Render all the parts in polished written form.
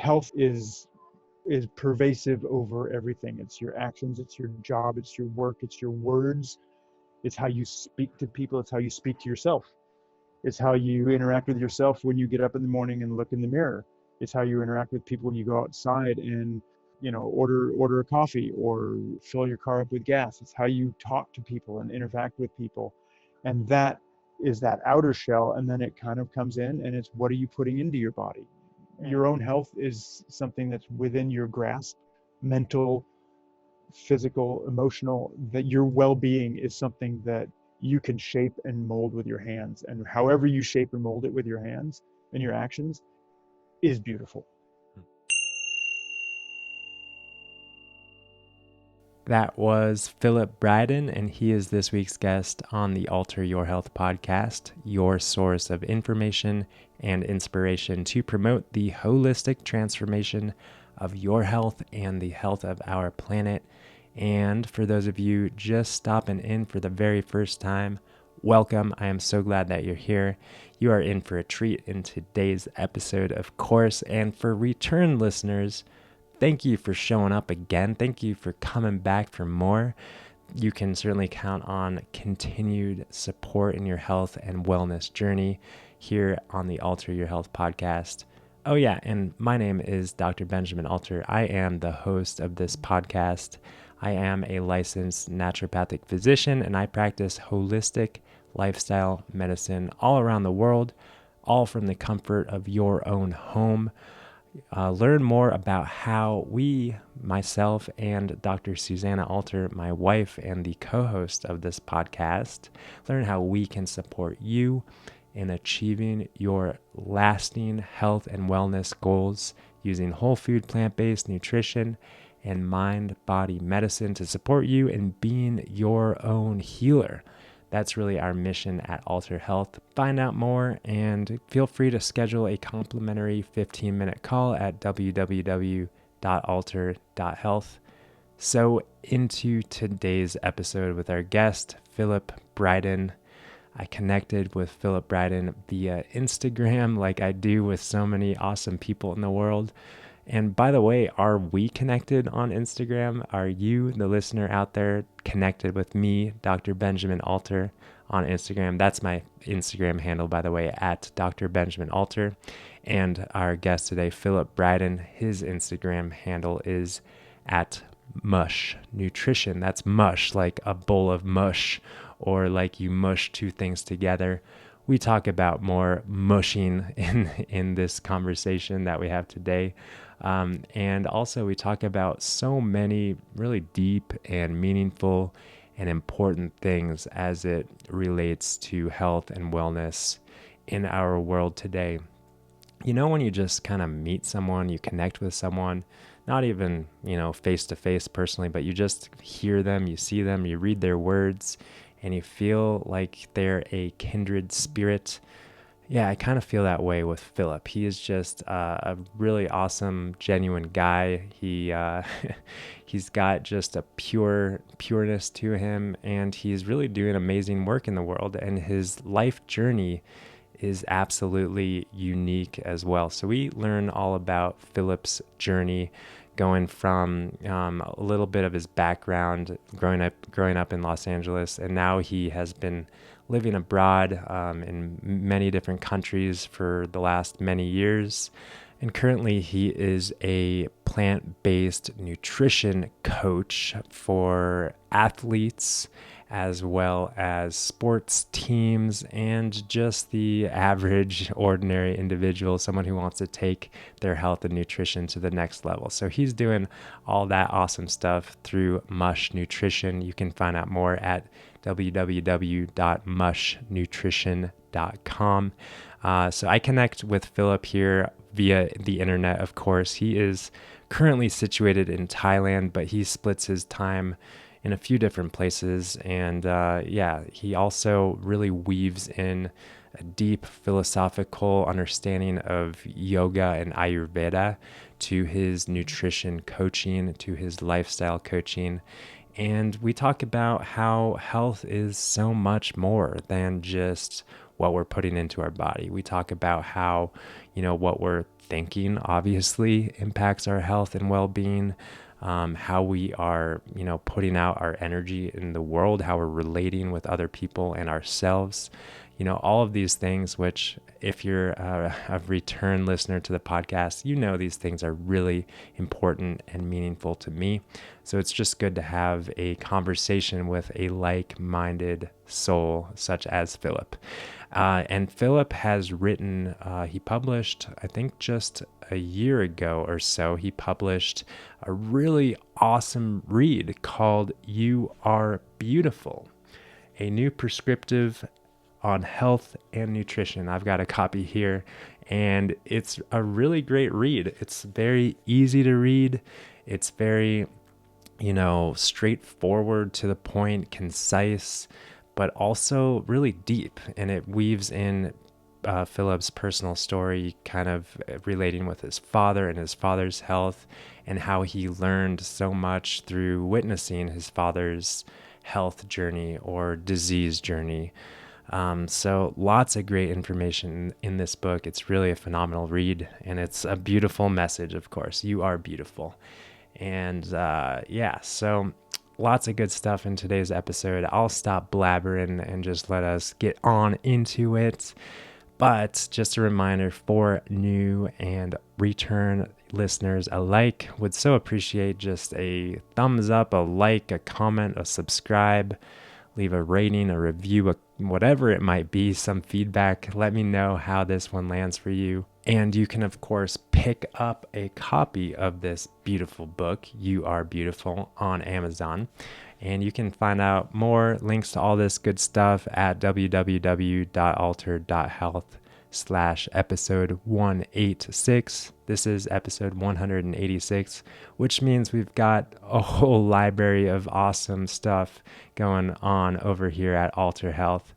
health is pervasive over everything. It's your actions, it's your job, it's your work, it's your words, it's how you speak to people, it's how you speak to yourself. It's how you interact with yourself when you get up in the morning and look in the mirror. It's how you interact with people when you go outside and, order a coffee or fill your car up with gas. It's how you talk to people and interact with people. And that is that outer shell. And then it kind of comes in, and it's, what are you putting into your body? Your own health is something that's within your grasp, mental, physical, emotional, that your well-being is something that you can shape and mold with your hands. And however you shape and mold it with your hands and your actions is beautiful. That was Philip Bryden, and he is this week's guest on the Alter Your Health podcast, your source of information and inspiration to promote the holistic transformation of your health and the health of our planet. And for those of you just stopping in for the very first time, welcome. I am so glad that you're here. You are in for a treat in today's episode, of course. And for return listeners, thank you for showing up again. Thank you for coming back for more. You can certainly count on continued support in your health and wellness journey here on the Alter Your Health podcast. Oh yeah, and my name is Dr. Benjamin Alter. I am the host of this podcast. I am a licensed naturopathic physician, and I practice holistic lifestyle medicine all around the world, all from the comfort of your own home. Learn more about how myself and Dr. Susanna Alter, my wife and the co-host of this podcast, learn how we can support you in achieving your lasting health and wellness goals using whole food, plant-based nutrition and mind-body medicine to support you in being your own healer. That's really our mission at Alter Health. Find out more and feel free to schedule a complimentary 15-minute call at www.alter.health. So into today's episode with our guest, Philip Bryden. I connected with Philip Bryden via Instagram like I do with so many awesome people in the world. And by the way, are we connected on Instagram? Are you, the listener out there, connected with me, Dr. Benjamin Alter, on Instagram? That's my Instagram handle, by the way, at Dr. Benjamin Alter. And our guest today, Philip Bryden, his Instagram handle is at Mush Nutrition. That's mush, like a bowl of mush, or like you mush two things together. We talk about more mushing in this conversation that we have today. And also we talk about so many really deep and meaningful and important things as it relates to health and wellness in our world today. You know, when you just kind of meet someone, you connect with someone, not even, face to face personally, but you just hear them, you see them, you read their words, and you feel like they're a kindred spirit. Yeah, I kind of feel that way with Philip. He is just a really awesome, genuine guy. He's got just a pureness to him, and he's really doing amazing work in the world. And his life journey is absolutely unique as well. So we learn all about Philip's journey, going from a little bit of his background, growing up in Los Angeles, and now he has been living abroad in many different countries for the last many years. And currently he is a plant-based nutrition coach for athletes as well as sports teams and just the average ordinary individual, someone who wants to take their health and nutrition to the next level. So he's doing all that awesome stuff through Mush Nutrition. You can find out more at www.mushnutrition.com. So I connect with Philip here via the internet, of course. He is currently situated in Thailand, but he splits his time in a few different places. And he also really weaves in a deep philosophical understanding of yoga and Ayurveda to his nutrition coaching, to his lifestyle coaching. And we talk about how health is so much more than just what we're putting into our body. We talk about how, what we're thinking obviously impacts our health and well-being, how we are, putting out our energy in the world, how we're relating with other people and ourselves, all of these things, which if you're a return listener to the podcast, these things are really important and meaningful to me. So it's just good to have a conversation with a like-minded soul such as Philip. And Philip has written, he published, I think just a year ago or so, he published a really awesome read called You Are Beautiful, a new prescriptive on health and nutrition. I've got a copy here, and it's a really great read. It's very easy to read. It's very, straightforward, to the point, concise, but also really deep. And it weaves in Philip's personal story, kind of relating with his father and his father's health, and how he learned so much through witnessing his father's health journey or disease journey. So lots of great information in this book. It's really a phenomenal read, and it's a beautiful message, of course. You are beautiful. And so lots of good stuff in today's episode. I'll stop blabbering and just let us get on into it. But just a reminder for new and return listeners alike, would so appreciate just a thumbs up, a like, a comment, a subscribe, leave a rating, a review, whatever it might be, some feedback. Let me know how this one lands for you. And you can, of course, pick up a copy of this beautiful book, You Are Beautiful, on Amazon. And you can find out more links to all this good stuff at www.alter.health/episode 186. This is episode 186, which means we've got a whole library of awesome stuff going on over here at Alter Health.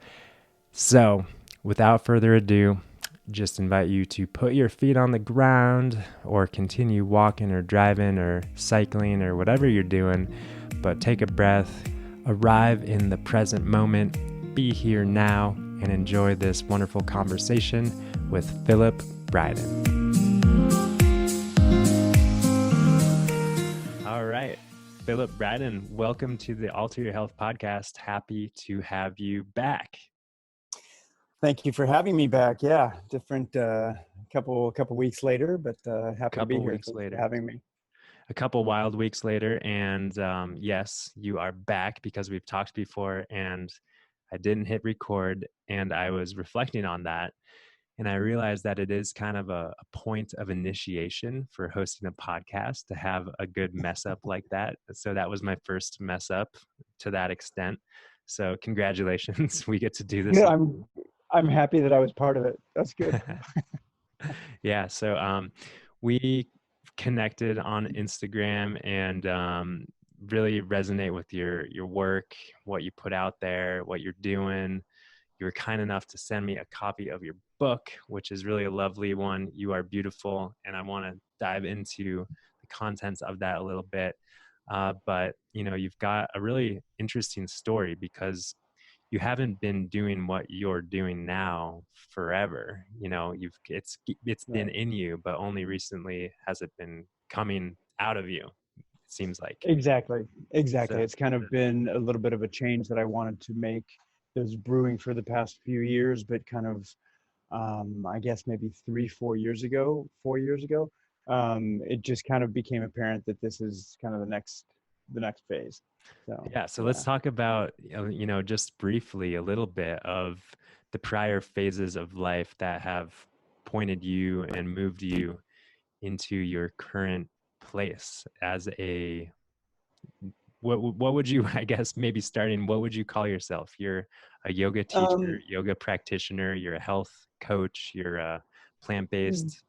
So without further ado, just invite you to put your feet on the ground or continue walking or driving or cycling or whatever you're doing, but take a breath, arrive in the present moment, be here now, and enjoy this wonderful conversation with Philip Bryden. All right, Philip Bryden, welcome to the Alter Your Health podcast. Happy to have you back. Thank you for having me back. Yeah, different couple weeks later, but happy to be here. Thanks for having me. A couple wild weeks later, and yes, you are back because we've talked before, and I didn't hit record, and I was reflecting on that, and I realized that it is kind of a point of initiation for hosting a podcast to have a good mess up like that. So that was my first mess up to that extent. So congratulations, we get to do this. Yeah, I'm happy that I was part of it. That's good. Yeah. So we connected on Instagram and really resonate with your work, what you put out there, what you're doing. You were kind enough to send me a copy of your book, which is really a lovely one. You Are Beautiful. And I want to dive into the contents of that a little bit. But you've got a really interesting story because you haven't been doing what you're doing now forever. It's been in you, but only recently has it been coming out of you, it seems like. Exactly. So, It's kind of been a little bit of a change that I wanted to make. It was brewing for the past few years, but kind of I guess maybe 4 years ago, it just kind of became apparent that this is kind of the next phase. So let's talk about, just briefly a little bit of the prior phases of life that have pointed you and moved you into your current place as what would you, I guess, maybe starting, what would you call yourself? You're a yoga teacher, yoga practitioner, you're a health coach, you're a plant-based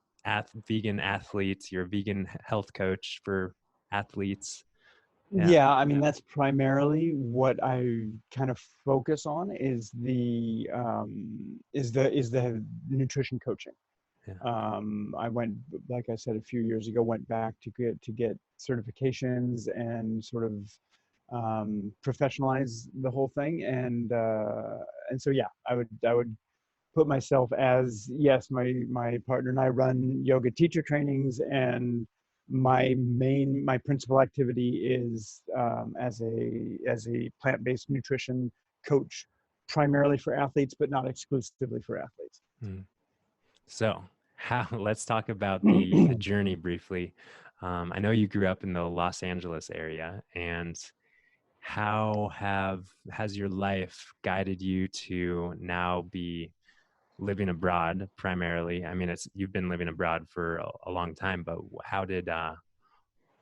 vegan athlete, you're a vegan health coach for athletes. Yeah, I mean, that's primarily what I kind of focus on is the nutrition coaching. I went, like I said, a few years ago, went back to get certifications and sort of professionalize the whole thing. And so, yeah, I would put myself as, yes, my partner and I run yoga teacher trainings, and my principal activity is as a plant-based nutrition coach, primarily for athletes, but not exclusively for athletes. Mm. So, how let's talk about the journey briefly. I know you grew up in the Los Angeles area, and how has your life guided you to now be living abroad primarily? I mean, it's you've been living abroad for a long time, but how did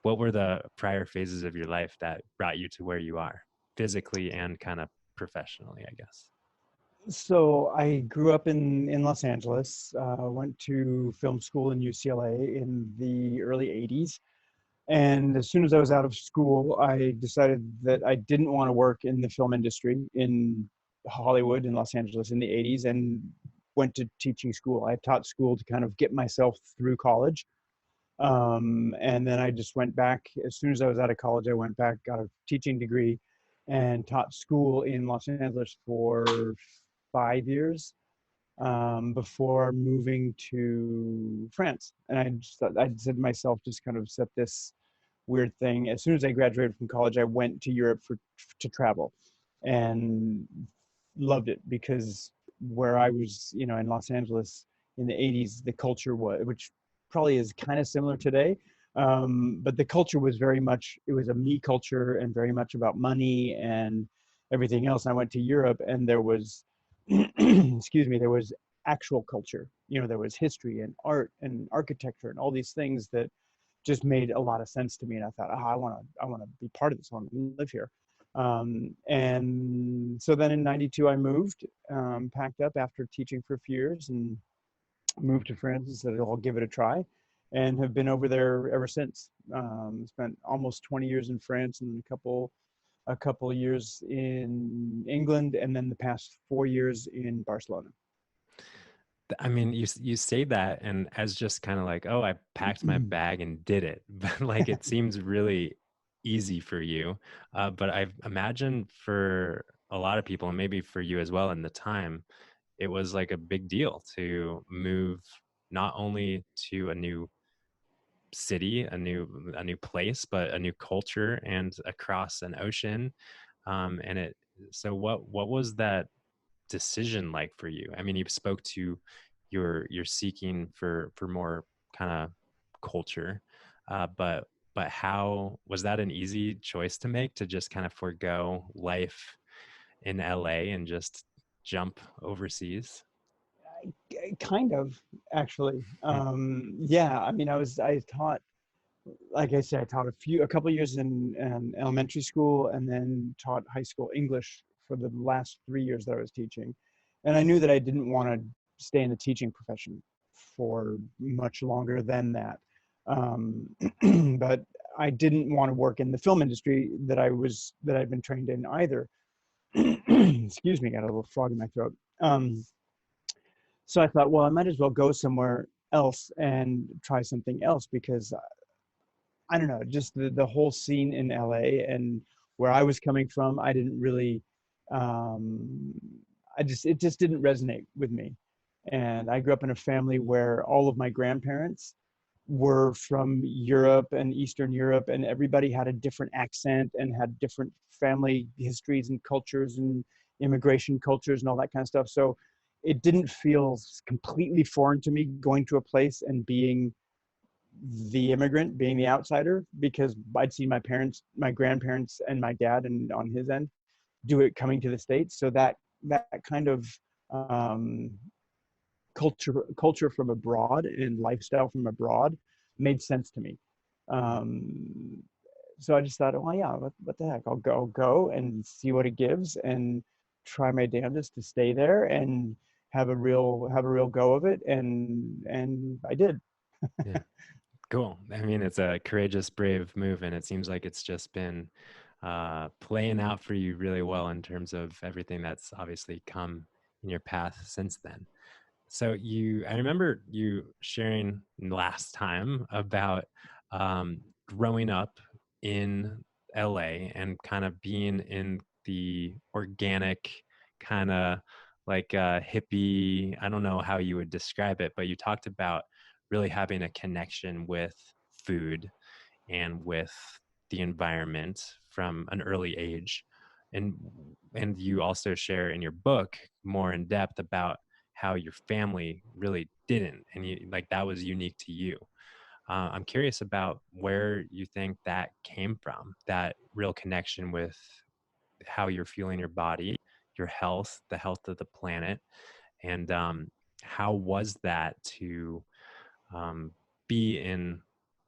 what were the prior phases of your life that brought you to where you are physically and kind of professionally, I guess? So I grew up in Los Angeles, went to film school in UCLA in the early 80s. And as soon as I was out of school, I decided that I didn't want to work in the film industry in Hollywood in Los Angeles in the 80s, and went to teaching school. I taught school to kind of get myself through college. And then I just went back. As soon as I was out of college, I went back, got a teaching degree, and taught school in Los Angeles for 5 years, before moving to France. And I just thought, I said to myself, just kind of set this weird thing. As soon as I graduated from college, I went to Europe to travel, and loved it, because where I was, in Los Angeles in the 80s, the culture was, which probably is kind of similar today, but the culture was very much, it was a me culture and very much about money and everything else. I went to Europe, and there was, excuse me, there was actual culture. There was history and art and architecture and all these things that just made a lot of sense to me. And I thought, oh, I want to be part of this. I want to live here. And so then in 92, I moved, packed up after teaching for a few years, and moved to France and said, I'll give it a try, and have been over there ever since. Spent almost 20 years in France, and a couple of years in England, and then the past 4 years in Barcelona. I mean, you say that and as just kind of like, oh, I packed my bag and did it, but like it seems really easy for you. But I imagine for a lot of people, and maybe for you as well in the time, it was like a big deal to move not only to a new city, a new place, but a new culture and across an ocean. And it so what was that decision like for you? I mean, you spoke to your seeking for more kind of culture, but how was that an easy choice to make to just kind of forego life in LA and just jump overseas? Kind of, actually. Hmm. Yeah, I mean, I taught, like I said, I taught a couple of years in elementary school, and then taught high school English for the last 3 years that I was teaching. And I knew that I didn't want to stay in the teaching profession for much longer than that. Um, but I didn't want to work in the film industry that I'd been trained in either. Excuse me, got a little frog in my throat. So I thought, well, I might as well go somewhere else and try something else, because I don't know, just the whole scene in LA and where I was coming from, I didn't really, um, it just didn't resonate with me. And I grew up in a family where all of my grandparents were from Europe and Eastern Europe, and everybody had a different accent and had different family histories and cultures and immigration cultures and all that kind of stuff. So it didn't feel completely foreign to me going to a place and being the immigrant, being the outsider, because I'd seen my parents, my grandparents, and my dad, and on his end, do it coming to the States. So that kind of, um, culture from abroad and lifestyle from abroad made sense to me. Um, so I just thought, oh yeah, what the heck? I'll go and see what it gives, and try my damnedest to stay there and have a real go of it. And I did. Yeah. Cool. I mean, it's a courageous, brave move, and it seems like it's just been playing out for you really well in terms of everything that's obviously come in your path since then. So I remember you sharing last time about growing up in LA and kind of being in the organic kind of like hippie. I don't know how you would describe it, but you talked about really having a connection with food and with the environment from an early age. And you also share in your book more in depth about how your family really didn't, and you like that was unique to you. I'm curious about where you think that came from, that real connection with how you're feeling your body, your health, the health of the planet, and how was that to um, be in?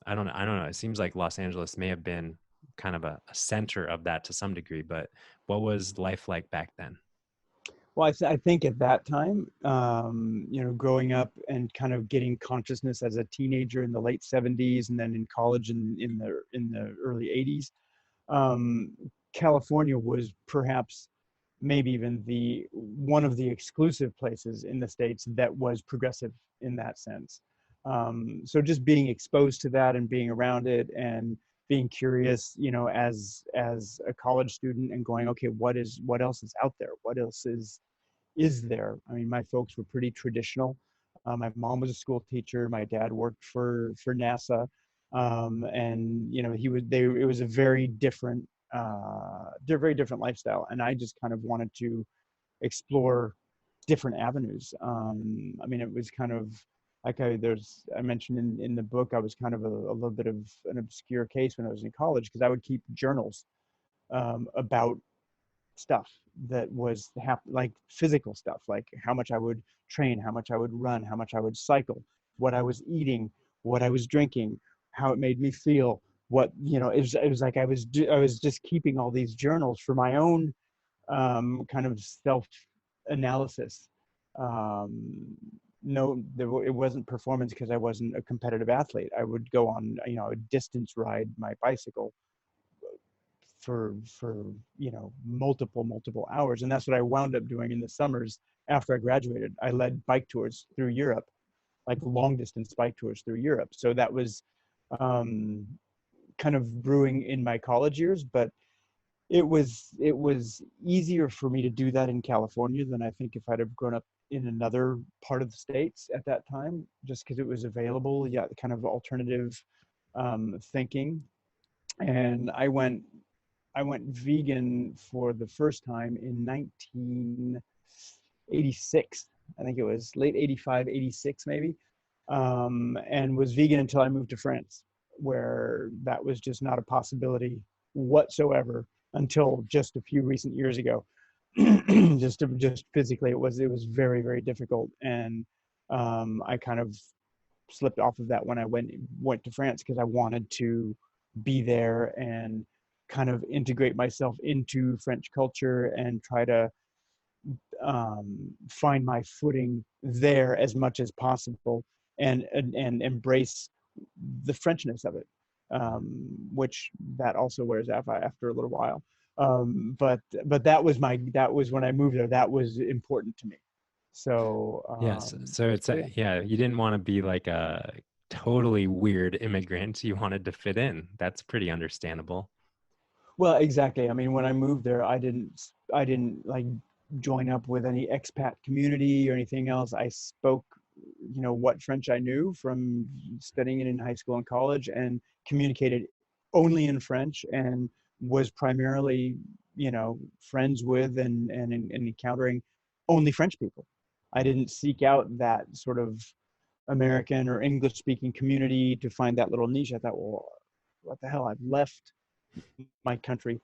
I don't know. It seems like Los Angeles may have been kind of a center of that to some degree, but what was life like back then? Well, I think at that time, growing up and kind of getting consciousness as a teenager in the late '70s, and then in college in the early '80s, um, California was perhaps maybe even the one of the exclusive places in the States that was progressive in that sense. So just being exposed to that and being around it and being curious, as a college student and going, okay, what else is out there? What else is there? I mean, my folks were pretty traditional. My mom was a school teacher. My dad worked for NASA, and it was a very different, they're very different lifestyle. And I just kind of wanted to explore different avenues. I mean, it was kind of like I mentioned in the book, I was kind of a little bit of an obscure case when I was in college because I would keep journals about stuff that was like physical stuff, like how much I would train, how much I would run, how much I would cycle, what I was eating, what I was drinking, how it made me feel. It was like I was just keeping all these journals for my own kind of self analysis. Um, no, it wasn't performance because I wasn't a competitive athlete. I would go on, a distance ride my bicycle for multiple hours, and that's what I wound up doing in the summers after I graduated. I led bike tours through Europe, like long distance bike tours through Europe. So that was um, kind of brewing in my college years, but it was easier for me to do that in California than I think if I'd have grown up in another part of the States at that time, just because it was available. Yeah, kind of alternative thinking. And I went vegan for the first time in 1986. I think it was late 85, 86 maybe. And was vegan until I moved to France, where that was just not a possibility whatsoever until just a few recent years ago. Just physically, it was very, very difficult. And I kind of slipped off of that when I went to France because I wanted to be there and kind of integrate myself into French culture and try to find my footing there as much as possible and embrace the Frenchness of it, which that also wears off after a little while. But that was when I moved there. That was important to me. So Yes. So it's so yeah. yeah, you didn't want to be like a totally weird immigrant. You wanted to fit in. That's pretty understandable. Well, exactly. I mean, when I moved there, I didn't like join up with any expat community or anything else. I spoke, what French I knew from studying it in high school and college, and communicated only in French, and was primarily, friends with and encountering only French people. I didn't seek out that sort of American or English speaking community to find that little niche. I thought, well, what the hell? I've left my country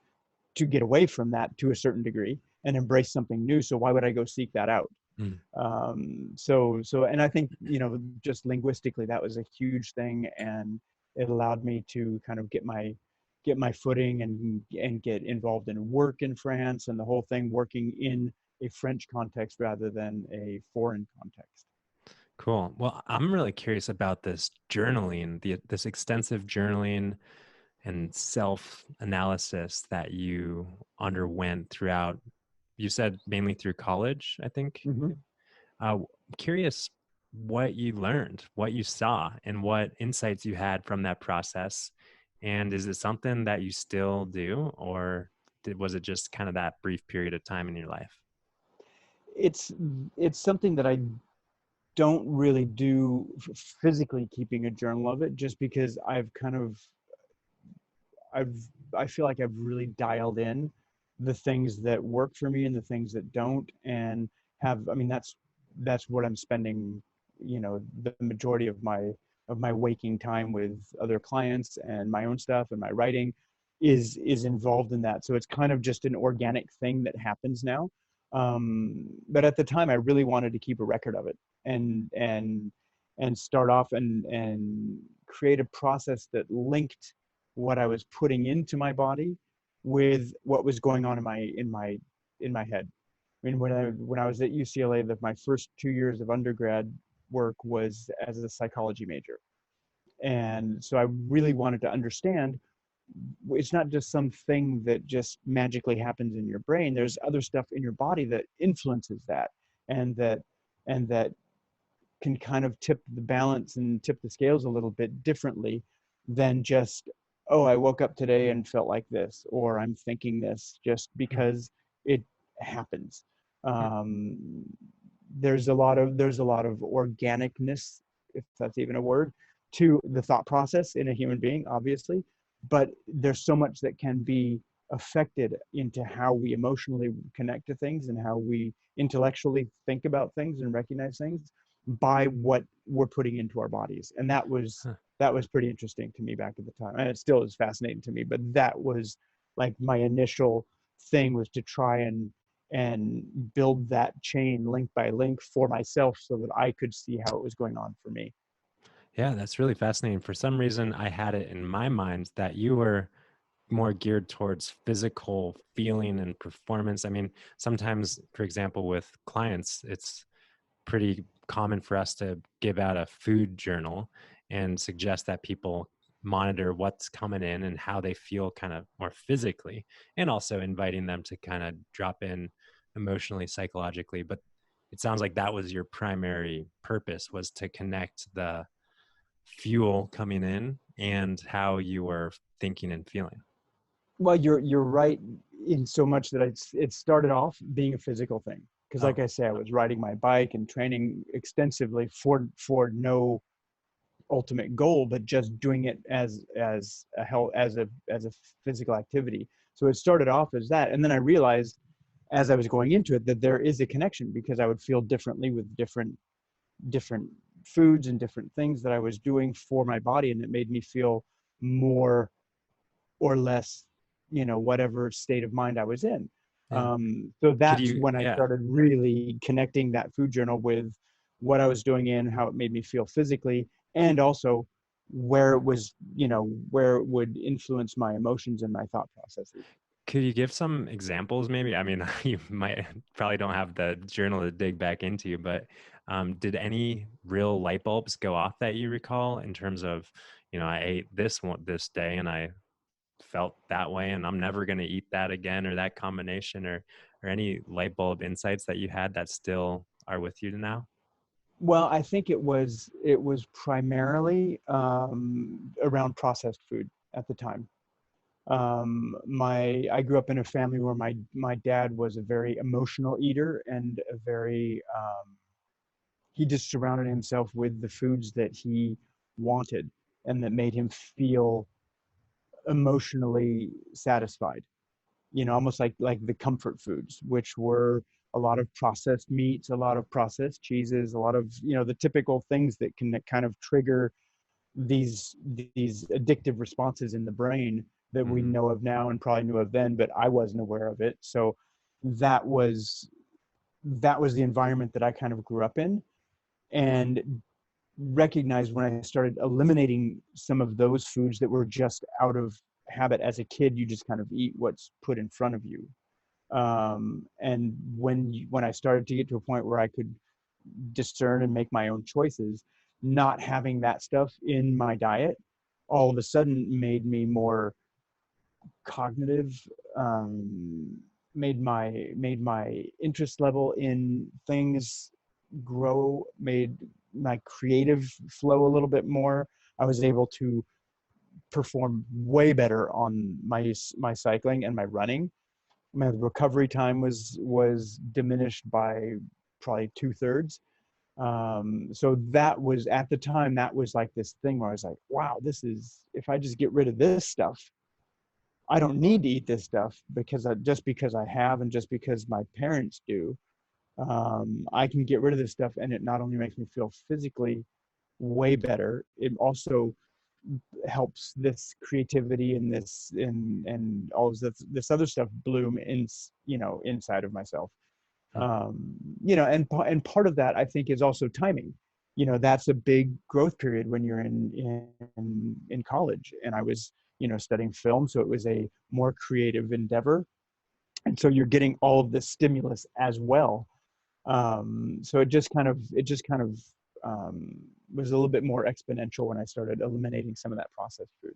to get away from that to a certain degree and embrace something new. So why would I go seek that out? Mm. And I think, just linguistically, that was a huge thing. And it allowed me to kind of get my footing and get involved in work in France and the whole thing, working in a French context rather than a foreign context. Cool. Well, I'm really curious about this journaling, this extensive journaling and self-analysis that you underwent throughout, you said mainly through college, I think. Mm-hmm. I'm curious what you learned, what you saw, and what insights you had from that process. And is it something that you still do, or was it just kind of that brief period of time in your life? it's it's something that I don't really do physically, keeping a journal of it, just because I've I feel like I've really dialed in the things that work for me and the things that don't, and have, I mean, that's what I'm spending, the majority of my waking time with other clients, and my own stuff and my writing is involved in that. So it's kind of just an organic thing that happens now. But at the time, I really wanted to keep a record of it, and start off and create a process that linked what I was putting into my body with what was going on in my head. I mean, when I was at UCLA, my first 2 years of undergrad work was as a psychology major, and so I really wanted to understand, it's not just something that just magically happens in your brain. There's other stuff in your body that influences that, and that can kind of tip the balance and tip the scales a little bit differently than just, oh, I woke up today and felt like this, or I'm thinking this, just because it happens. Um, there's a lot of organicness, if that's even a word, to the thought process in a human being, obviously, but there's so much that can be affected into how we emotionally connect to things and how we intellectually think about things and recognize things by what we're putting into our bodies. And that was pretty interesting to me back at the time, and it still is fascinating to me. But that was like my initial thing, was to try and build that chain link by link for myself, so that I could see how it was going on for me. Yeah, that's really fascinating. For some reason, I had it in my mind that you were more geared towards physical feeling and performance. I mean, sometimes, for example, with clients, it's pretty common for us to give out a food journal and suggest that people monitor what's coming in and how they feel kind of more physically, and also inviting them to kind of drop in emotionally, psychologically. But it sounds like that was your primary purpose, was to connect the fuel coming in and how you were thinking and feeling. Well, you're right in so much that it started off being a physical thing, because, Oh, like I say, I was riding my bike and training extensively for no ultimate goal, but just doing it as a health, as a physical activity. So it started off as that, and then I realized as I was going into it that there is a connection, because I would feel differently with different foods and different things that I was doing for my body, and it made me feel more or less, whatever state of mind I was in. yeah. So Could that's you, when I yeah. started really connecting that food journal with what I was doing in, how it made me feel physically, and also where it was, where it would influence my emotions and my thought processes. Could you give some examples maybe? I mean, you might probably don't have the journal to dig back into, but did any real light bulbs go off that you recall, in terms of, I ate this one this day and I felt that way and I'm never going to eat that again, or that combination, or any light bulb insights that you had that still are with you now? Well, I think it was primarily around processed food at the time. My I grew up in a family where my dad was a very emotional eater, and a very he just surrounded himself with the foods that he wanted and that made him feel emotionally satisfied. Almost like the comfort foods, which were a lot of processed meats, a lot of processed cheeses, a lot of, the typical things that can kind of trigger these these addictive responses in the brain that we Hmm. know of now and probably knew of then, but I wasn't aware of it. So that was that was the environment that I kind of grew up in, and recognized when I started eliminating some of those foods that were just out of habit. As a kid, you just kind of eat what's put in front of you. And when I started to get to a point where I could discern and make my own choices, not having that stuff in my diet all of a sudden made me more cognitive, um, made my interest level in things grow, made my creative flow a little bit more. I was able to perform way better on my cycling and my running, My recovery time was diminished by probably 2/3. So that was at the time, that was like this thing where I was like, wow, this is, if I just get rid of this stuff, I don't need to eat this stuff because just because I have and just because my parents do, I can get rid of this stuff, and it not only makes me feel physically way better, it also helps this creativity and all of this other stuff bloom in, inside of myself. Hmm. And part of that I think is also timing. That's a big growth period when you're in college, and I was studying film, so it was a more creative endeavor, and so you're getting all of this stimulus as well. So it just kind of um, was a little bit more exponential when I started eliminating some of that processed food.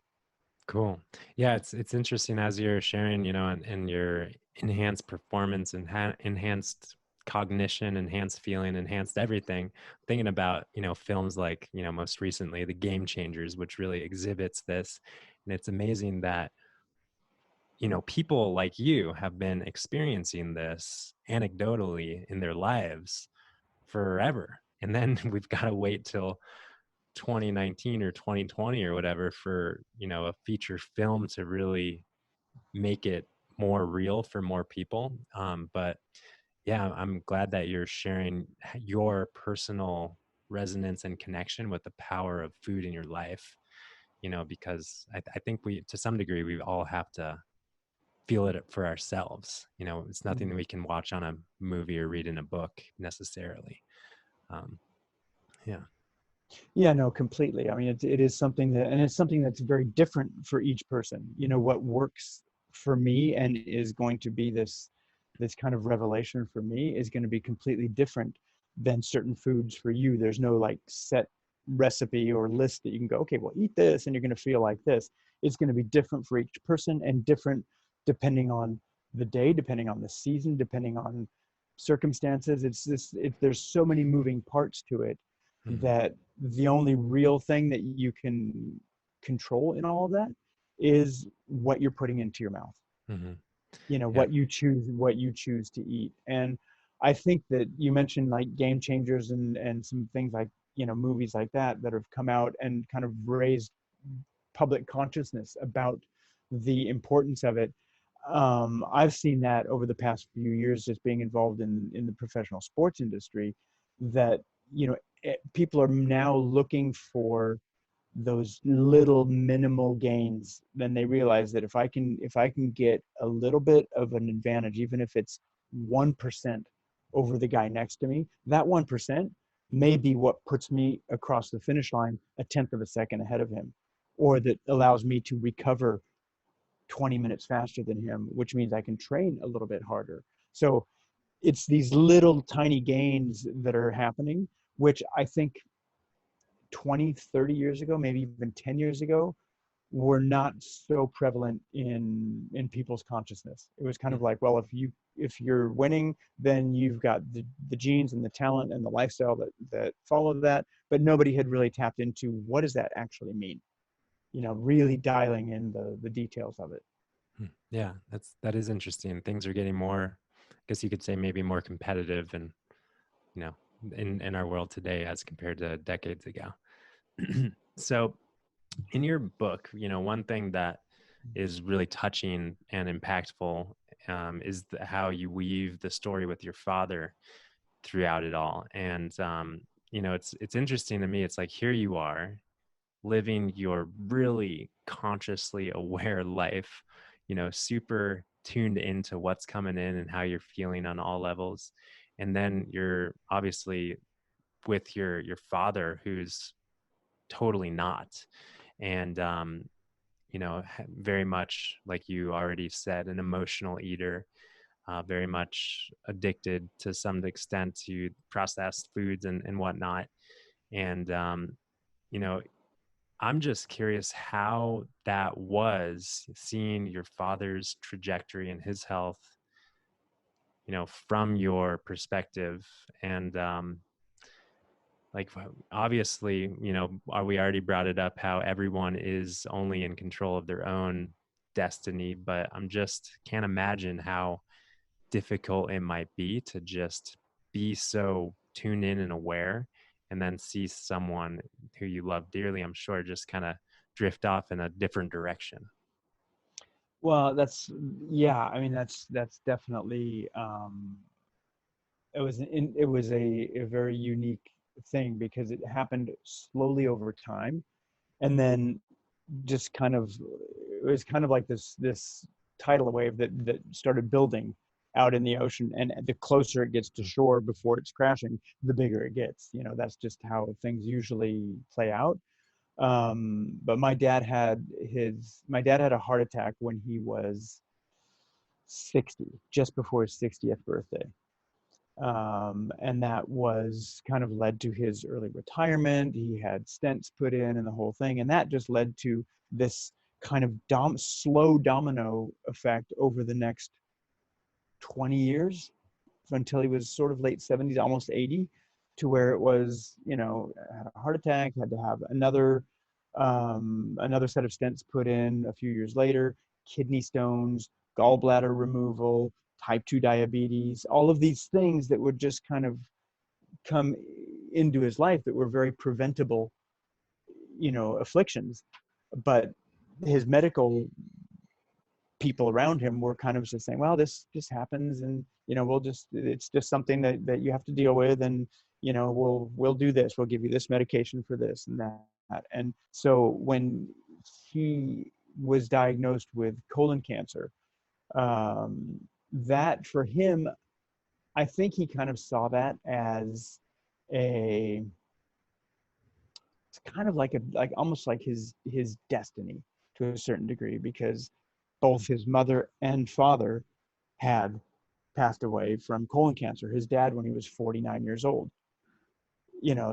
Cool. Yeah, it's interesting as you're sharing, and your enhanced performance and enhanced cognition, enhanced feeling, enhanced everything. Thinking about, films like, most recently, The Game Changers, which really exhibits this. And it's amazing that, people like you have been experiencing this anecdotally in their lives forever. And then we've got to wait till 2019 or 2020 or whatever for a feature film to really make it more real for more people. But yeah, I'm glad that you're sharing your personal resonance and connection with the power of food in your life, because I think we, to some degree, we all have to feel it for ourselves. It's nothing that we can watch on a movie or read in a book necessarily. um, yeah. Yeah, no, completely. I mean, it is something that, and it's something that's very different for each person. What works for me and is going to be this kind of revelation for me is going to be completely different than certain foods for you. There's no like set recipe or list that you can go, okay, well, eat this and you're going to feel like this. It's going to be different for each person and different depending on the day, depending on the season, depending on circumstances. There's so many moving parts to it Mhm. that the only real thing that you can control in all of that is what you're putting into your mouth. Mhm. Yeah. What you choose to eat. And I think that you mentioned like Game Changers and some things like movies like that have come out and kind of raised public consciousness about the importance of it. I've seen that over the past few years, just being involved in the professional sports industry, that people are now looking for those little minimal gains. Then they realize that if I can get a little bit of an advantage, even if it's 1% over the guy next to me, that 1% may be what puts me across the finish line a tenth of a second ahead of him, or that allows me to recover 20 minutes faster than him, which means I can train a little bit harder. So it's these little tiny gains that are happening, which I think 20, 30 years ago, maybe even 10 years ago, were not so prevalent in people's consciousness. It was kind of like, well, if you're winning, then you've got the genes and the talent and the lifestyle that follow that, but nobody had really tapped into what does that actually mean, really dialing in the details of it. Yeah, that is interesting. Things are getting more, I guess you could say, maybe more competitive, and you know, in our world today as compared to decades ago. So, in your book, one thing that is really touching and impactful, is how you weave the story with your father throughout it all. And it's interesting to me. It's like, here you are living your really consciously aware life, super tuned into what's coming in and how you're feeling on all levels. And then you're obviously with your father, who's totally not. And very much like you already said, an emotional eater, very much addicted to some extent to processed foods and whatnot. And you know I'm just curious how that was, seeing your father's trajectory and his health, from your perspective. And like, obviously, we already brought it up how everyone is only in control of their own destiny, but I'm just can't imagine how difficult it might be to just be so tuned in and aware, and then see someone who you love dearly, I'm sure, just kind of drift off in a different direction. Well, yeah, I mean, that's definitely, it was a very unique thing because it happened slowly over time, and then just kind of, it was kind of like this tidal wave that started building out in the ocean, and the closer it gets to shore before it's crashing, the bigger it gets. That's just how things usually play out. But my dad had a heart attack when he was 60, just before his 60th birthday. And that was kind of led to his early retirement. He had stents put in and the whole thing. And that just led to this kind of slow domino effect over the next 20 years until he was sort of late 70s, almost 80, to where it was, had a heart attack, had to have another set of stents put in a few years later, kidney stones, gallbladder removal, type 2 diabetes, all of these things that would just kind of come into his life that were very preventable, afflictions. But his medical people around him were kind of just saying, well, this just happens, and it's just something that you have to deal with, and we'll do this, we'll give you this medication for this and that. And so when he was diagnosed with colon cancer, that for him, I think he kind of saw that as a it's kind of like almost like his destiny to a certain degree, because both his mother and father had passed away from colon cancer. His dad when he was 49 years old.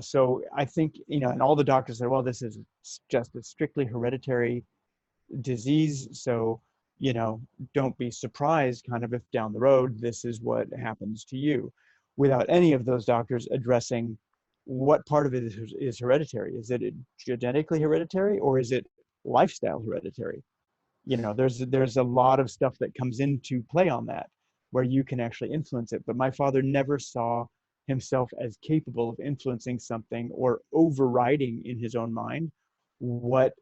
So I think, and all the doctors said, well, this is just a strictly hereditary disease. So, don't be surprised kind of if down the road this is what happens to you, without any of those doctors addressing what part of it is hereditary. Is it genetically hereditary, or is it lifestyle hereditary? There's a lot of stuff that comes into play on that, where you can actually influence it. But my father never saw himself as capable of influencing something or overriding in his own mind what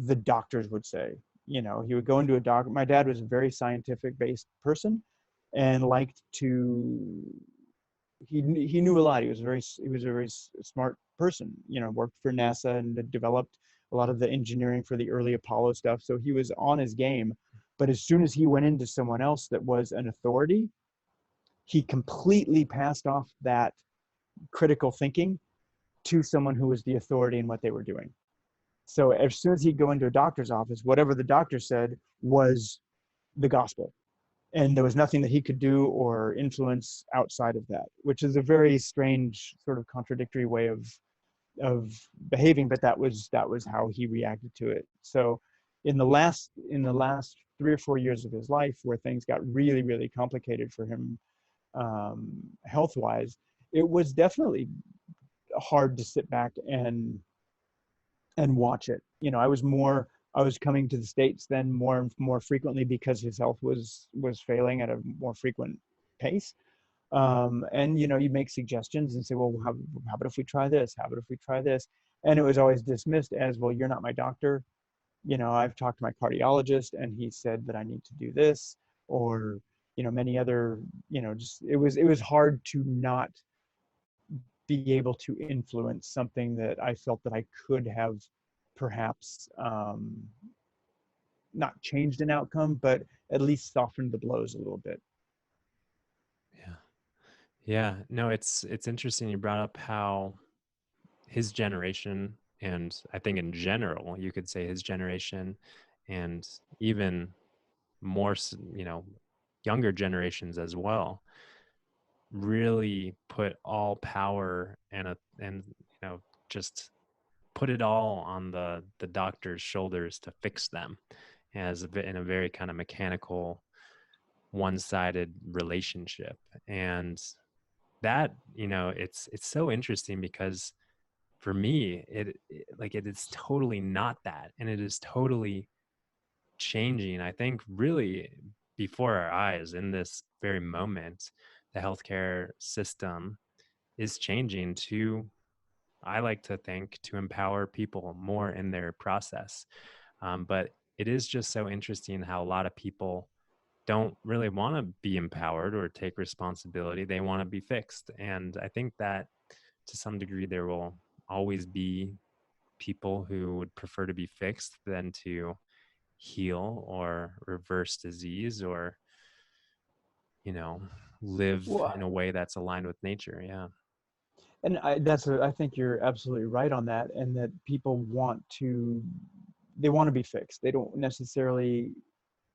the doctors would say. He would go into a doctor. My dad was a very scientific based person and liked to, he knew a lot. He was a very smart person, worked for NASA and developed a lot of the engineering for the early Apollo stuff. So he was on his game. But as soon as he went into someone else that was an authority, he completely passed off that critical thinking to someone who was the authority in what they were doing. So as soon as he'd go into a doctor's office, whatever the doctor said was the gospel. And there was nothing that he could do or influence outside of that, which is a very strange sort of contradictory way of behaving, but that was how he reacted to it. So in the last 3 or 4 years of his life, where things got really, really complicated for him, health wise, it was definitely hard to sit back and watch it. I was coming to the States then more frequently because his health was failing at a more frequent pace. And you make suggestions and say, well, how about if we try this? How about if we try this? And it was always dismissed as, well, you're not my doctor. I've talked to my cardiologist and he said that I need to do this, or many other, just it was hard to not be able to influence something that I felt that I could have perhaps, not changed an outcome, but at least softened the blows a little bit. Yeah. Yeah. No, it's interesting you brought up how his generation, and I think in general, you could say his generation, and even more, younger generations as well, really put all power and just put it all on the doctor's shoulders to fix them, in a very kind of mechanical, one-sided relationship. And that, it's so interesting because for me, it is totally not that, and it is totally changing, I think, really before our eyes in this very moment. The healthcare system is changing to, I like to think, to empower people more in their process. But it is just so interesting how a lot of people don't really want to be empowered or take responsibility. They want to be fixed. And I think that to some degree, there will always be people who would prefer to be fixed than to heal or reverse disease or, you know, live Well, in a way that's aligned with nature. Yeah. and I think you're absolutely right on that, and that people they want to be fixed. They don't necessarily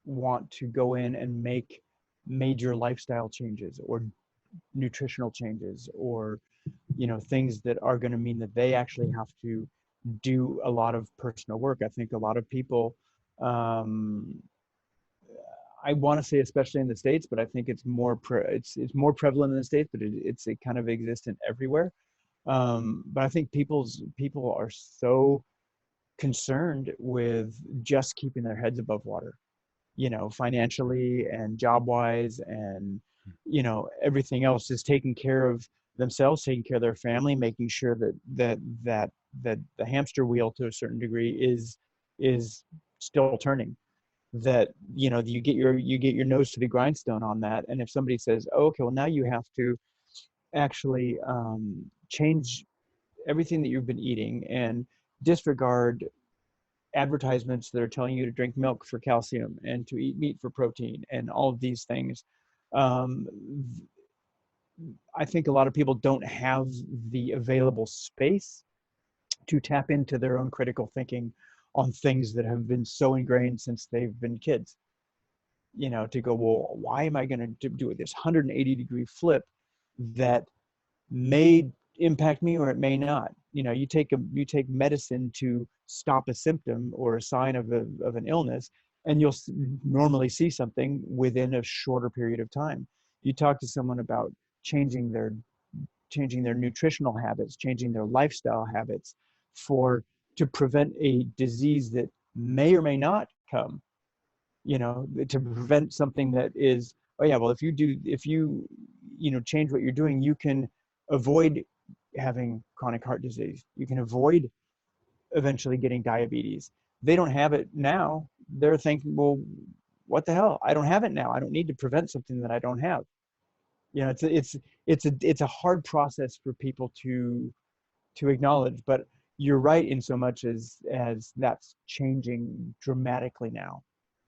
want to go in and make major lifestyle changes or nutritional changes, or things that are going to mean that they actually have to do a lot of personal work. I think a lot of people, um, I want to say especially in the States, but I think it's more prevalent in the States, but it kind of existent everywhere. But I think people are so concerned with just keeping their heads above water, financially and job wise, and everything else, is taking care of themselves, taking care of their family, making sure that the hamster wheel, to a certain degree, is still turning. That you get your nose to the grindstone on that, and if somebody says, oh, okay, well, now you have to actually change everything that you've been eating and disregard advertisements that are telling you to drink milk for calcium and to eat meat for protein and all of these things. Um, I think a lot of people don't have the available space to tap into their own critical thinking on things that have been so ingrained since they've been kids. To go, well, why am I going to do this 180-degree flip that may impact me or it may not? You take medicine to stop a symptom or a sign of an illness, and you'll normally see something within a shorter period of time. You talk to someone about changing their changing their nutritional habits, changing their lifestyle habits for to prevent a disease that may or may not come, to prevent something that is, oh yeah, well, if you change what you're doing, you can avoid having chronic heart disease, you can avoid eventually getting diabetes. They don't have it now. They're thinking, well, what the hell, I don't have it now, I don't need to prevent something that I don't have. It's a hard process for people to acknowledge, but you're right in so much as that's changing dramatically now.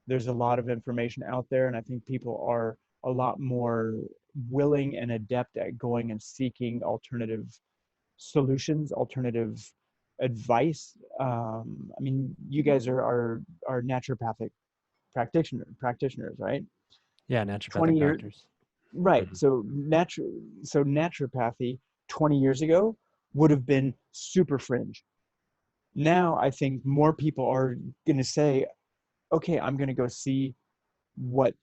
There's a lot of information out there, and I think people are a lot more willing and adept at going and seeking alternative solutions, alternative advice. I mean, you guys are naturopathic practitioners, right? Yeah. 20 Naturopathic years, doctors. right? Hmm. So naturopathy 20 years ago would have been super fringe. Now I think more people are going to say, okay, I'm going to go see what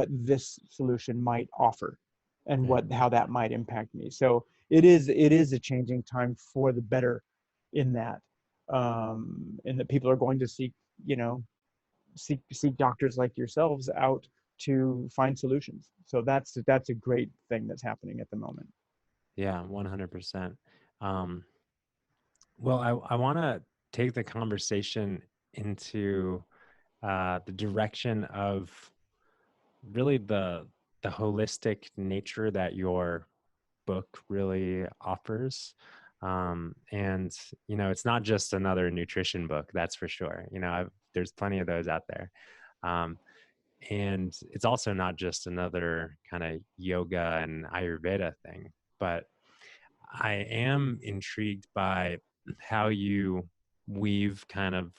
this solution might offer, and Yeah. how that might impact me. So it is a changing time for the better in that, and that people are going to seek doctors like yourselves out to find solutions. So that's a great thing that's happening at the moment. Yeah. 100%. Um, well, I want to take the conversation into the direction of really the holistic nature that your book really offers. And it's not just another nutrition book, that's for sure. There's plenty of those out there. um, and it's also not just another kind of yoga and Ayurveda thing, but I am intrigued by how you weave kind of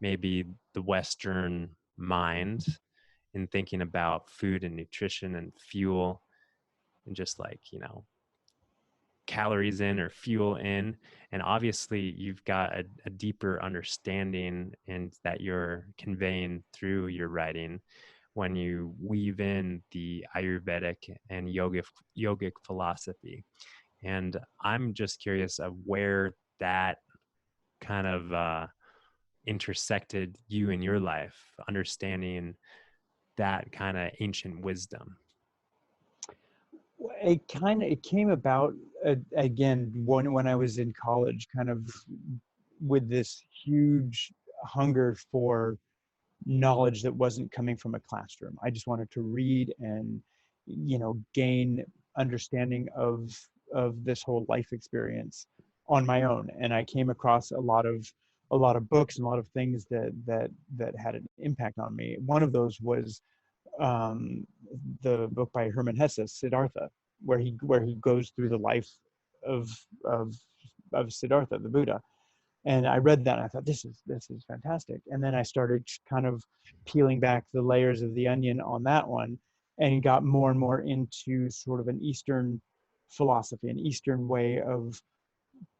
maybe the Western mind in thinking about food and nutrition and fuel, and just like, calories in or fuel in. And obviously you've got a deeper understanding, and that you're conveying through your writing when you weave in the Ayurvedic and yogic philosophy. And I'm just curious of where that kind of intersected you in your life, understanding that kind of ancient wisdom? It came about again when I was in college, kind of with this huge hunger for knowledge that wasn't coming from a classroom. I just wanted to read and, gain understanding of this whole life experience on my own. And I came across a lot of books and a lot of things that had an impact on me. One of those was um, the book by Hermann Hesse, Siddhartha, where he goes through the life of of of Siddhartha, the Buddha. And I read that and I thought, this is fantastic. And then I started kind of peeling back the layers of the onion on that one, and got more and more into sort of an Eastern philosophy, an Eastern way of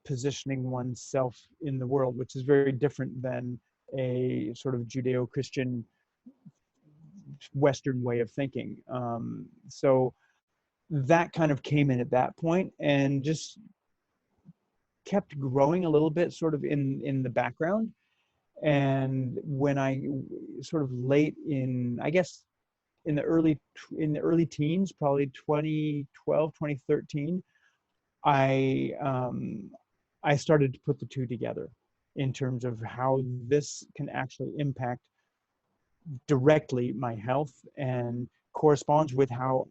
positioning oneself in the world, which is very different than a sort of Judeo-Christian Western way of thinking. So that kind of came in at that point and just kept growing a little bit sort of in the background. And when I sort of late in, I guess, in the early teens, probably 2012, 2013, I I started to put the two together in terms of how this can actually impact directly my health and corresponds with how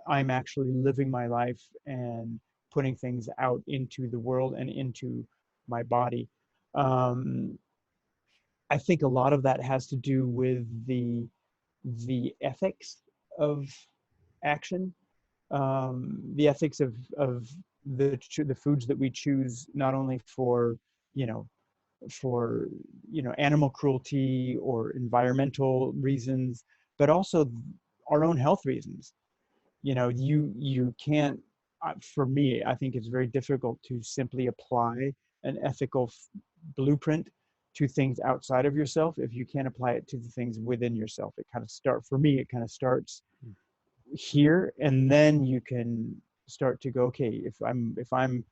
I'm actually living my life and putting things out into the world and into my body. Um, I think a lot of that has to do with the ethics of action, the ethics of the foods that we choose, not only for you know animal cruelty or environmental reasons, but also our own health reasons. You can't, for me, I think it's very difficult to simply apply an ethical blueprint to things outside of yourself if you can't apply it to the things within yourself. For me, it kind of starts here, and then you can start to go, okay, if I'm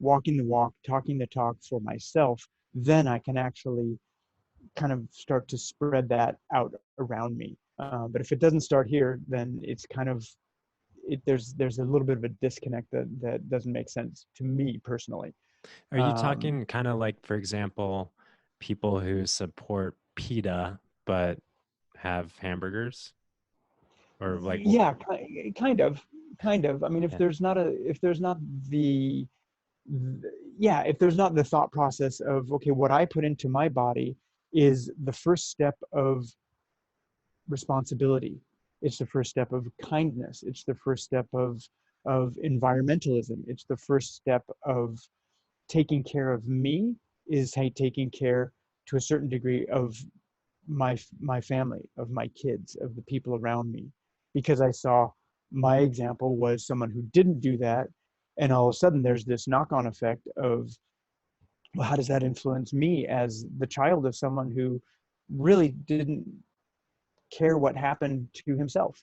walking the walk, talking the talk for myself, then I can actually kind of start to spread that out around me. But if it doesn't start here, then it's kind of there's a little bit of a disconnect that doesn't make sense to me personally. Are you Um, talking kind of like, for example, people who support PETA but have hamburgers? Or like, yeah, kind of. I mean, if yeah. there's not the yeah, if there's not the thought process of, okay, what I put into my body is the first step of responsibility. It's the first step of kindness. It's the first step of environmentalism. It's the first step of taking care of me, is taking care to a certain degree of my family, of my kids, of the people around me. Because I saw my example was someone who didn't do that, and all of a sudden there's this knock-on effect of, well, how does that influence me as the child of someone who really didn't care what happened to himself?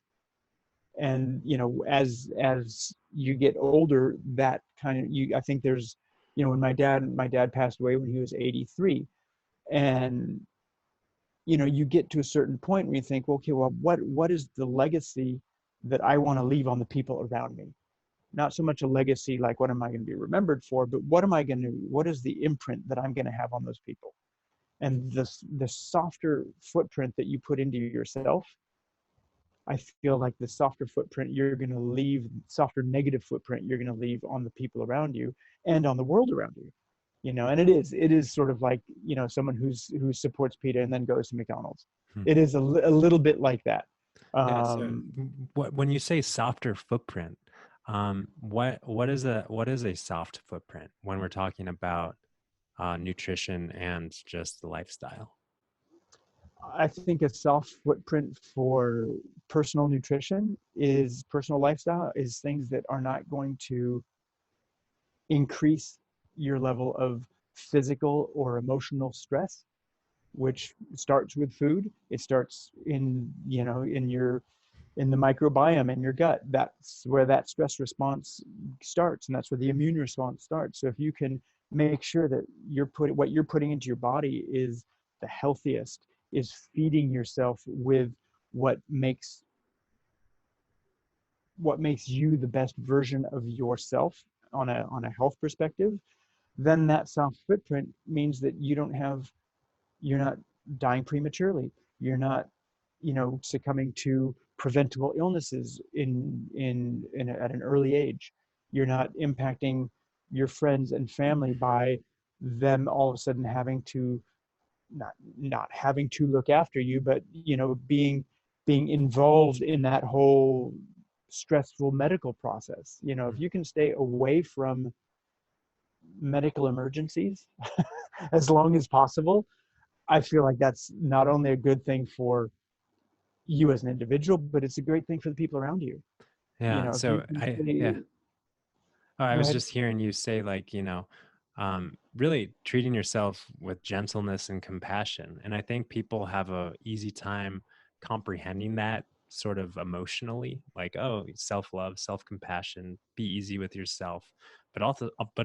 And as you get older, that kind of, I think there's, when my dad passed away when he was 83. And you get to a certain point where you think, well, okay, well, what is the legacy that I want to leave on the people around me? Not so much a legacy like what am I going to be remembered for, but what is the imprint that I'm going to have on those people? And the softer footprint that you put into yourself, I feel like the softer footprint you're going to leave, softer negative footprint you're going to leave on the people around you and on the world around you. And it is sort of like, someone who supports PETA and then goes to McDonald's. Hmm. It is a little bit like that. Yeah. So Um, when you say softer footprint, what is a soft footprint when we're talking about nutrition and just the lifestyle? I think a soft footprint for personal lifestyle is things that are not going to increase your level of physical or emotional stress, which starts with food. It starts in the microbiome in your gut. That's where that stress response starts, and that's where the immune response starts. So if you can make sure that what you're putting into your body is the healthiest, is feeding yourself with what makes what makes you the best version of yourself on a health perspective. Then that soft footprint means that you're not dying prematurely. You're not, succumbing to preventable illnesses at an early age. You're not impacting your friends and family by them all of a sudden having to not having to look after you, but being involved in that whole stressful medical process. If you can stay away from medical emergencies as long as possible, I feel like that's not only a good thing for you as an individual, but it's a great thing for the people around you. Yeah. If you So can I, stay, yeah. Oh, I go was ahead. just hearing you say, like, really treating yourself with gentleness and compassion. And I think people have a easy time comprehending that sort of emotionally, like, oh, self-love, self-compassion, be easy with yourself, but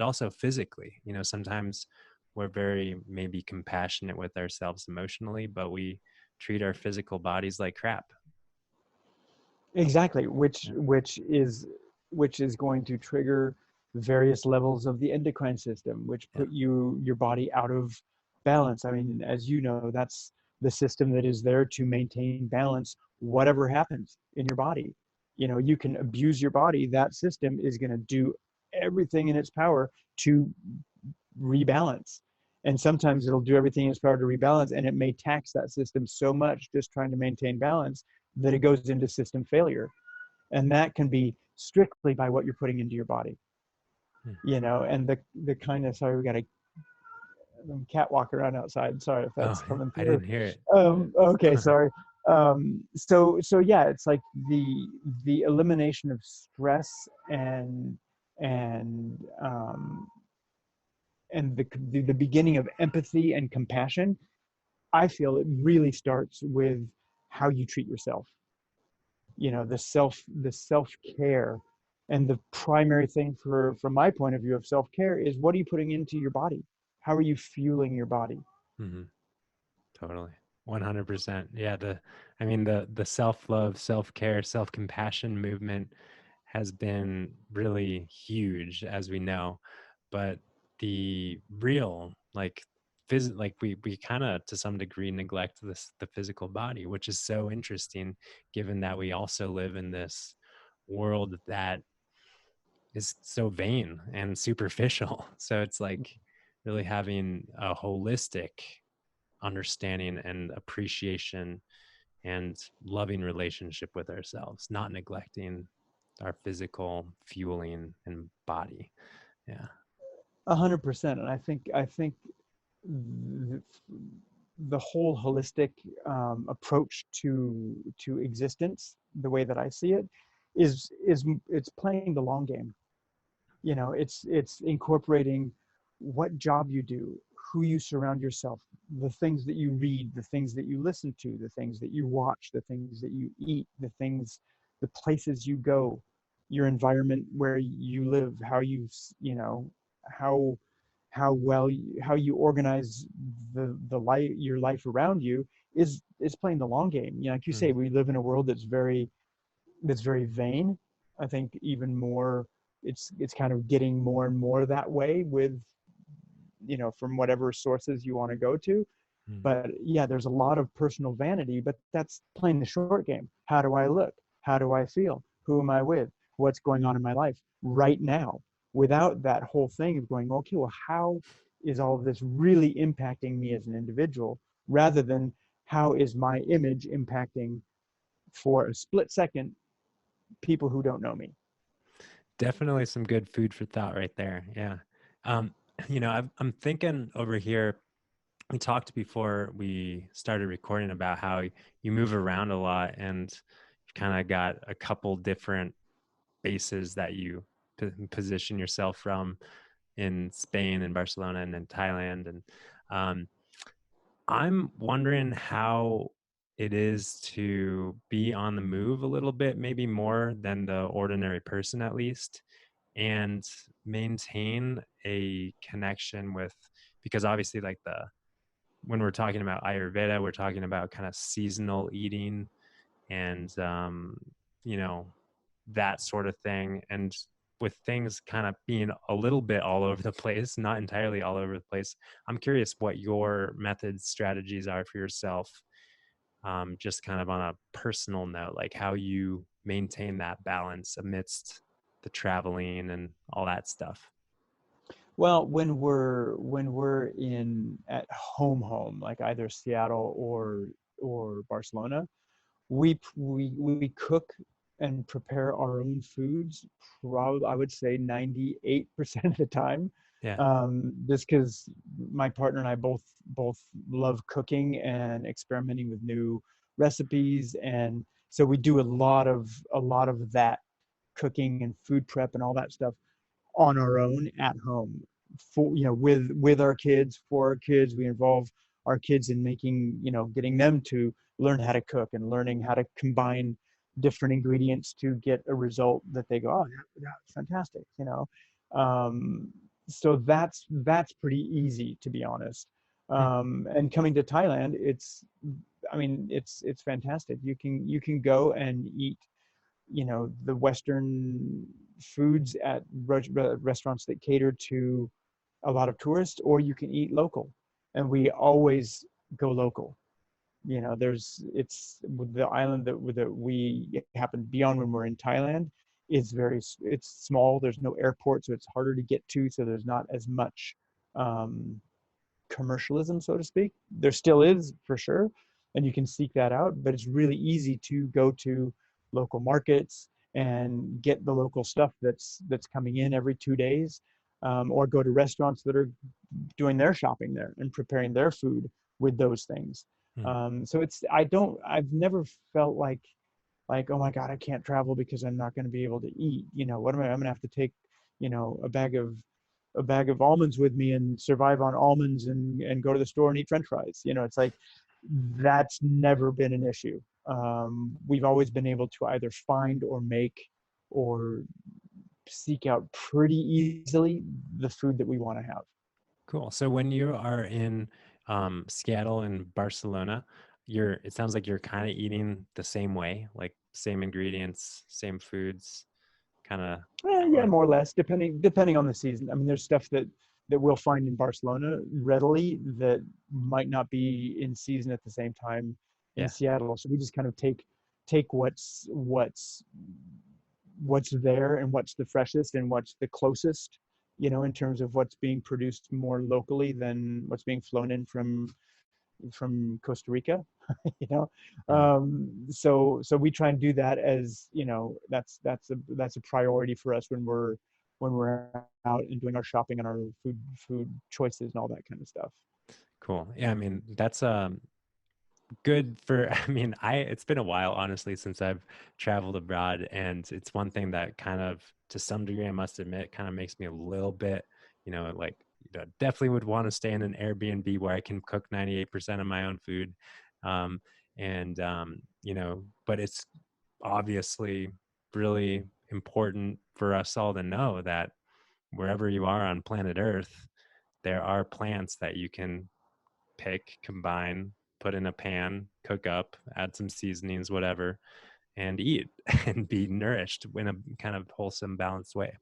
also physically. Sometimes we're very maybe compassionate with ourselves emotionally, but we treat our physical bodies like crap. Exactly, Yeah. which is going to trigger various levels of the endocrine system, which Yeah. put your body out of balance. I mean, as you know, that's the system that is there to maintain balance, whatever happens in your body. You can abuse your body, that system is going to do everything in its power to rebalance. And sometimes it'll do everything in its power to rebalance, and it may tax that system so much just trying to maintain balance that it goes into system failure. And that can be strictly by what you're putting into your body. Hmm. And the kind of, sorry, we got a cat walk around outside. Sorry if Oh, that's coming I through. didn't hear it. Okay, sorry. So yeah, it's like the elimination of stress and and the beginning of empathy and compassion. I feel it really starts with how you treat yourself. The self care, and the primary thing from my point of view of self care is, what are you putting into your body? How are you fueling your body? Mhm. Totally. 100%. Yeah, the self-love, self-care, self-compassion movement has been really huge, as we know. But the real, like we kind of to some degree neglect the physical body, which is so interesting given that we also live in this world that is so vain and superficial. So it's like really having a holistic understanding and appreciation and loving relationship with ourselves, not neglecting our physical fueling and body. Yeah. 100%. And I think the, the whole holistic approach to existence, the way that I see it, is it's playing the long game. It's incorporating what job you do, who you surround yourself, the things that you read, the things that you listen to, the things that you watch, the things that you eat, the places you go, your environment where you live, how how how you organize the life your life around you is playing the long game. Like you say, Mhm. we live in a world that's very vain. I think even more, it's kind of getting more and more that way with, from whatever sources you want to go to. Mhm. But yeah, there's a lot of personal vanity, but that's playing the short game. How do I look? How do I feel? Who am I with? What's going on in my life right now? Without that whole thing of going, okay, well, how is all of this really impacting me as an individual, rather than how is my image impacting, for a split second, people who don't know me? Definitely some good food for thought right there. Yeah. Um, I'm thinking over here, we talked before we started recording about how you move around a lot and you've kind of got a couple different bases that you position yourself from in Spain and Barcelona and in Thailand. And um, I'm wondering how it is to be on the move a little bit, maybe more than the ordinary person, at least, and maintain a connection with, because obviously like when we're talking about Ayurveda, we're talking about kind of seasonal eating and you know, that sort of thing. And with things kind of being a little bit all over the place, not entirely all over the place, I'm curious what your methods, strategies are for yourself, just kind of on a personal note, like how you maintain that balance amidst the traveling and all that stuff. Well, when we're in at home, like either Seattle or Barcelona, we cook and prepare our own foods. Probably, I would say 98% of the time. Yeah. Just because my partner and I both love cooking and experimenting with new recipes, and so we do a lot of that cooking and food prep and all that stuff on our own at home, for with our kids, for our kids. We involve our kids in making, getting them to learn how to cook and learning how to combine different ingredients to get a result that they go, oh, yeah, fantastic, um, so that's pretty easy, to be honest. Hmm. And coming to Thailand, it's fantastic. You can go and eat, the Western foods at restaurants that cater to a lot of tourists, or you can eat local. And we always go local. It's the island that we happen to be on when we're in Thailand is it's small. There's no airport, so it's harder to get to. So there's not as much um, commercialism, so to speak. There still is, for sure, and you can seek that out, but it's really easy to go to local markets and get the local stuff that's coming in every 2 days, or go to restaurants that are doing their shopping there and preparing their food with those things. Hmm. So I've never felt like, oh my God, I can't travel because I'm not going to be able to eat. What am I'm going to have to take, a bag of almonds with me and survive on almonds and go to the store and eat French fries. It's like that's never been an issue. We've always been able to either find or make or seek out pretty easily the food that we want to have. Cool. So when you are in Seattle and Barcelona, it sounds like you're kind of eating the same way, like same ingredients, same foods, kind of Yeah, similar. more or less, depending on the season. I mean, there's stuff that we'll find in Barcelona readily that might not be in season at the same time in Yeah. Seattle. So we just kind of take what's there and what's the freshest and what's the closest, in terms of what's being produced more locally than what's being flown in from Costa Rica. you know Mm. so we try and do that, as that's a priority for us when we're out and doing our shopping and our food choices and all that kind of stuff. Cool. Yeah, I mean, that's good for I mean, it's been a while honestly since I've traveled abroad, and it's one thing that kind of, to some degree, I must admit, kind of makes me a little bit, like, definitely would want to stay in an Airbnb where I can cook 98% of my own food. Um, and but it's obviously really important for us all to know that wherever you are on planet Earth, there are plants that you can pick, combine, put in a pan, cook up, add some seasonings, whatever, and eat and be nourished in a kind of wholesome, balanced way.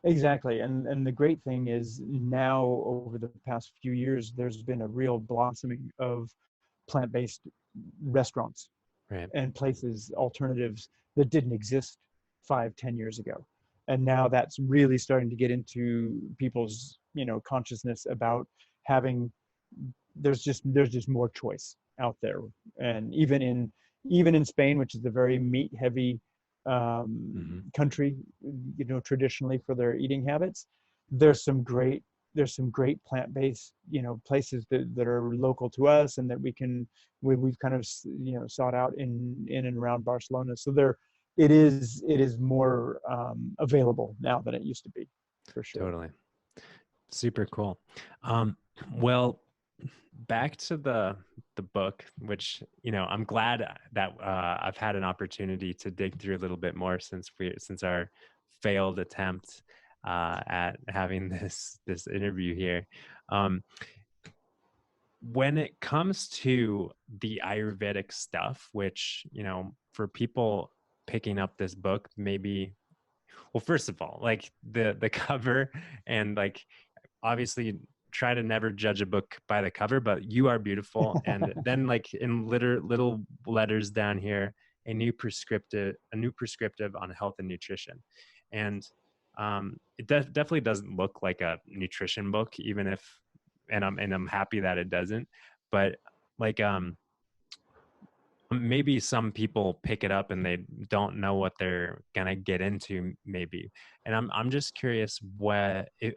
Exactly. And the great thing is, now over the past few years, there's been a real blossoming of plant-based restaurants Right. and places, alternatives that didn't exist 5, 10 years ago. And now that's really starting to get into people's, consciousness about having, there's just more choice out there. And even in Spain, which is a very meat heavy Mm-hmm. country, traditionally for their eating habits, there's some great there's some great plant-based, places that are local to us and that we've kind of, sought out in and around Barcelona. So it is more available now than it used to be, for sure. Totally. Super cool. Um, well, back to the book, which, I'm glad that I've had an opportunity to dig through a little bit more since our failed attempt at having this interview here. Um, when it comes to the Ayurvedic stuff, which, for people picking up this book, maybe, well, first of all, like the cover, and like, obviously try to never judge a book by the cover, but you are beautiful. And then, like, in little letters down here, a new prescriptive on health and nutrition. And it definitely doesn't look like a nutrition book, even if, and I'm happy that it doesn't. But like, maybe some people pick it up and they don't know what they're gonna get into, maybe. And I'm just curious,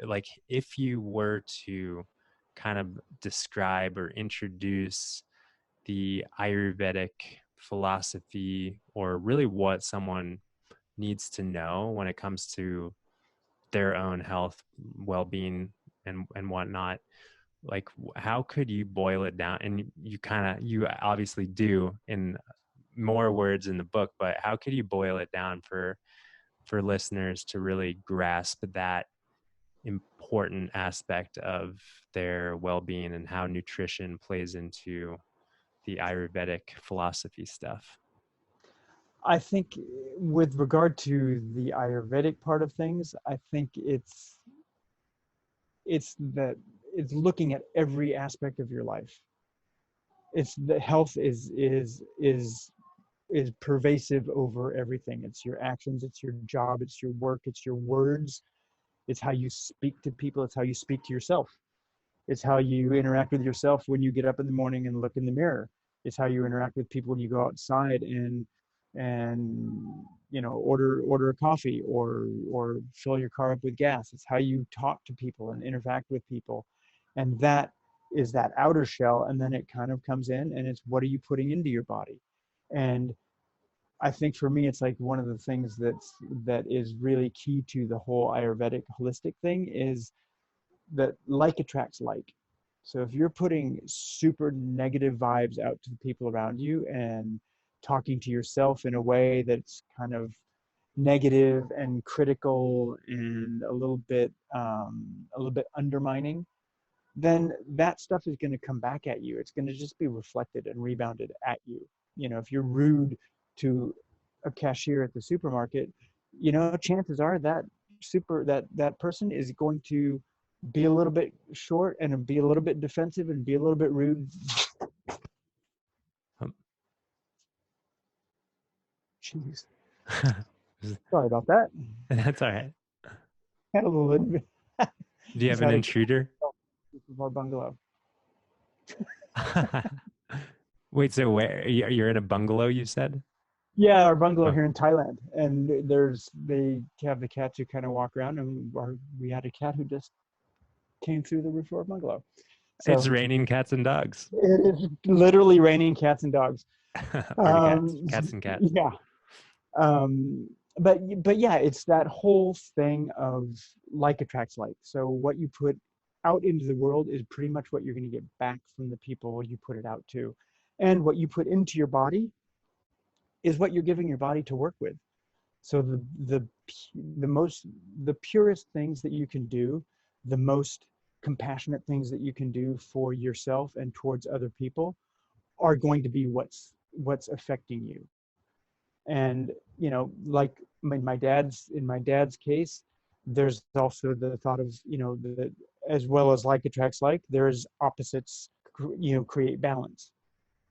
like, if you were to kind of describe or introduce the Ayurvedic philosophy, or really what someone needs to know when it comes to their own health, well-being, and whatnot, like, how could you boil it down? And you obviously do in more words in the book, but how could you boil it down for listeners to really grasp that important aspect of their well-being and how nutrition plays into the Ayurvedic philosophy stuff? I think with regard to the Ayurvedic part of things, I think it's that it's looking at every aspect of your life. It's the health is pervasive over everything. It's your actions, it's your job, it's your work, it's your words, it's how you speak to people, it's how you speak to yourself. It's how you interact with yourself when you get up in the morning and look in the mirror. It's how you interact with people when you go outside and order a coffee or fill your car up with gas. It's how you talk to people and interact with people. And that is that outer shell, and then it kind of comes in, and it's what are you putting into your body. And I think for me, it's like one of the things that is really key to the whole Ayurvedic holistic thing is that like attracts like. So if you're putting super negative vibes out to the people around you and talking to yourself in a way that's kind of negative and critical and a little bit undermining, then that stuff is going to come back at you. It's going to just be reflected and rebounded at you. If you're rude to a cashier at the supermarket, chances are that person is going to be a little bit short and be a little bit defensive and be a little bit rude. Um, Jeez. Sorry about that. That's all right. Had a little bit. Do you have Just an had a intruder? of our bungalow. Wait, so where you're in a bungalow, you said? Yeah, our bungalow Oh, here in Thailand, and they have the cats who kind of walk around, and we had a cat who just came through the roof of our bungalow. it's So raining cats and dogs. it is literally raining cats and dogs. Or Um, cats and cats. yeah. Um, but yeah, it's that whole thing of like attracts like. So what you put out into the world is pretty much what you're going to get back from the people you put it out to, and what you put into your body is what you're giving your body to work with. So the most the purest things that you can do, the most compassionate things that you can do for yourself and towards other people are going to be what's affecting you. And like in my dad's case, there's also the thought of that as well as like attracts like, there's opposites create balance.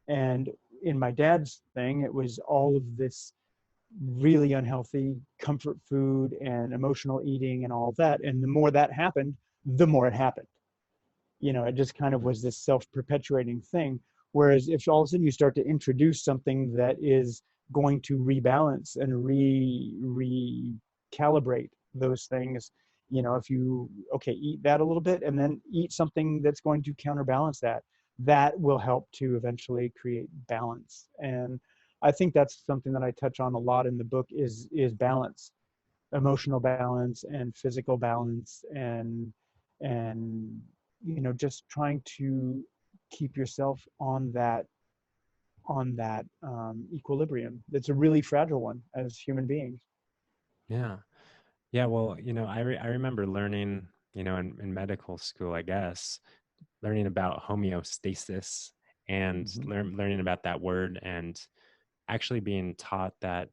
And in my dad's thing, it was all of this really unhealthy comfort food and emotional eating and all of that. And the more that happened, the more it happened. It just kind of was this self-perpetuating thing. Whereas if all of a sudden you start to introduce something that is going to rebalance and recalibrate those things, if you eat that a little bit and then eat something that's going to counterbalance that, that will help to eventually create balance. And I think that's something that I touch on a lot in the book is balance, emotional balance and physical balance, and just trying to keep yourself on that equilibrium. It's a really fragile one as human beings. Yeah. Yeah. Well, I remember learning, in medical school, I guess, learning about homeostasis and Hmm. learning about that word, and actually being taught that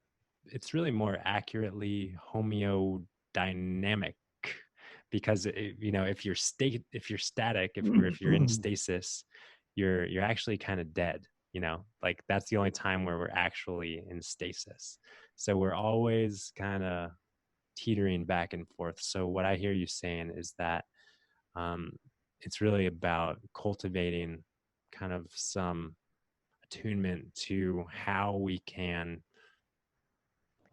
it's really more accurately homeodynamic, because if you're static, if you're in stasis, you're actually kind of dead. Like that's the only time where we're actually in stasis. So we're always kind of teetering back and forth. So what I hear you saying is that um, it's really about cultivating kind of some attunement to how we can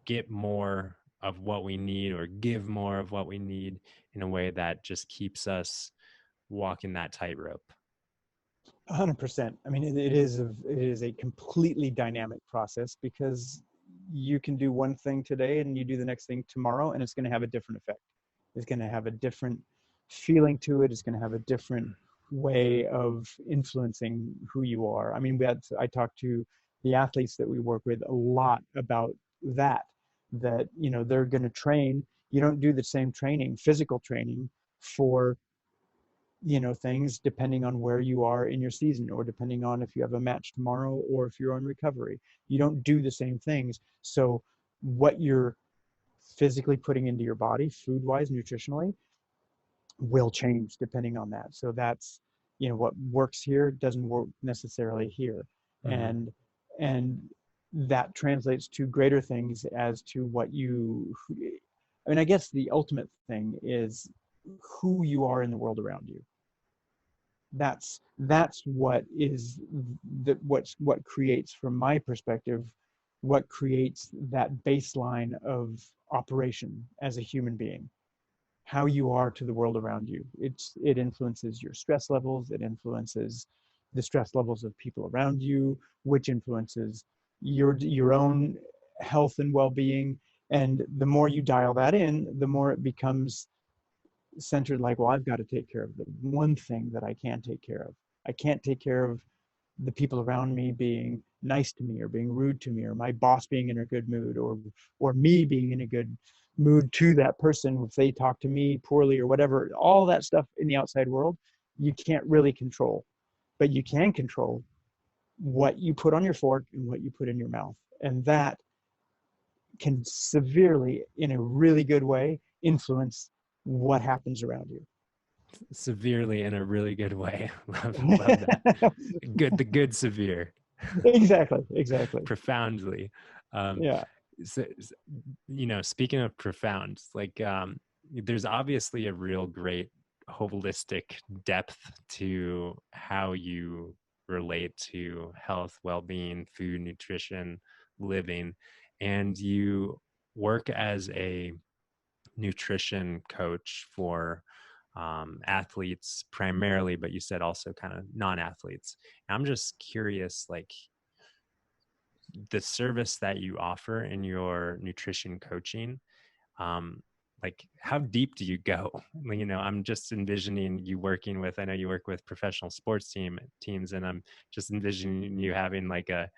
get more of what we need or give more of what we need in a way that just keeps us walking that tightrope. 100%. I mean, it is a completely dynamic process because you can do one thing today and you do the next thing tomorrow, and it's going to have a different effect. It's going to have a different feeling to it. It's going to have a different way of influencing who you are. I mean, I talked to the athletes that we work with a lot about that, that, they're going to train. You don't do the same training, physical training, for things depending on where you are in your season, or depending on if you have a match tomorrow or if you're on recovery. You don't do the same things. So what you're physically putting into your body, food wise, nutritionally, will change depending on that. So that's, what works here doesn't work necessarily here. Mm-hmm. And and that translates to greater things as to what you, I mean, I guess the ultimate thing is who you are in the world around you. That's what is what creates, from my perspective, what creates that baseline of operation as a human being. How you are to the world around you, it influences your stress levels, it influences the stress levels of people around you, which influences your own health and well-being. And the more you dial that in, the more it becomes centered, like, well, I've got to take care of the one thing that I can take care of. I can't take care of the people around me being nice to me or being rude to me, or my boss being in a good mood, or me being in a good mood to that person if they talk to me poorly or whatever. All that stuff in the outside world you can't really control, but you can control what you put on your fork and what you put in your mouth. And that can severely, in a really good way, influence what happens around you. Severely in a really good way. Love that. The good severe. Exactly, exactly. Profoundly. Um, Yeah. so, speaking of profound, like there's obviously a real great holistic depth to how you relate to health, well-being, food, nutrition, living, and you work as a nutrition coach for athletes primarily, but you said also kind of non-athletes. I'm just curious, like the service that you offer in your nutrition coaching, um, like how deep do you go? I'm just envisioning you working with, I know you work with professional sports teams, and I'm just envisioning you having like a,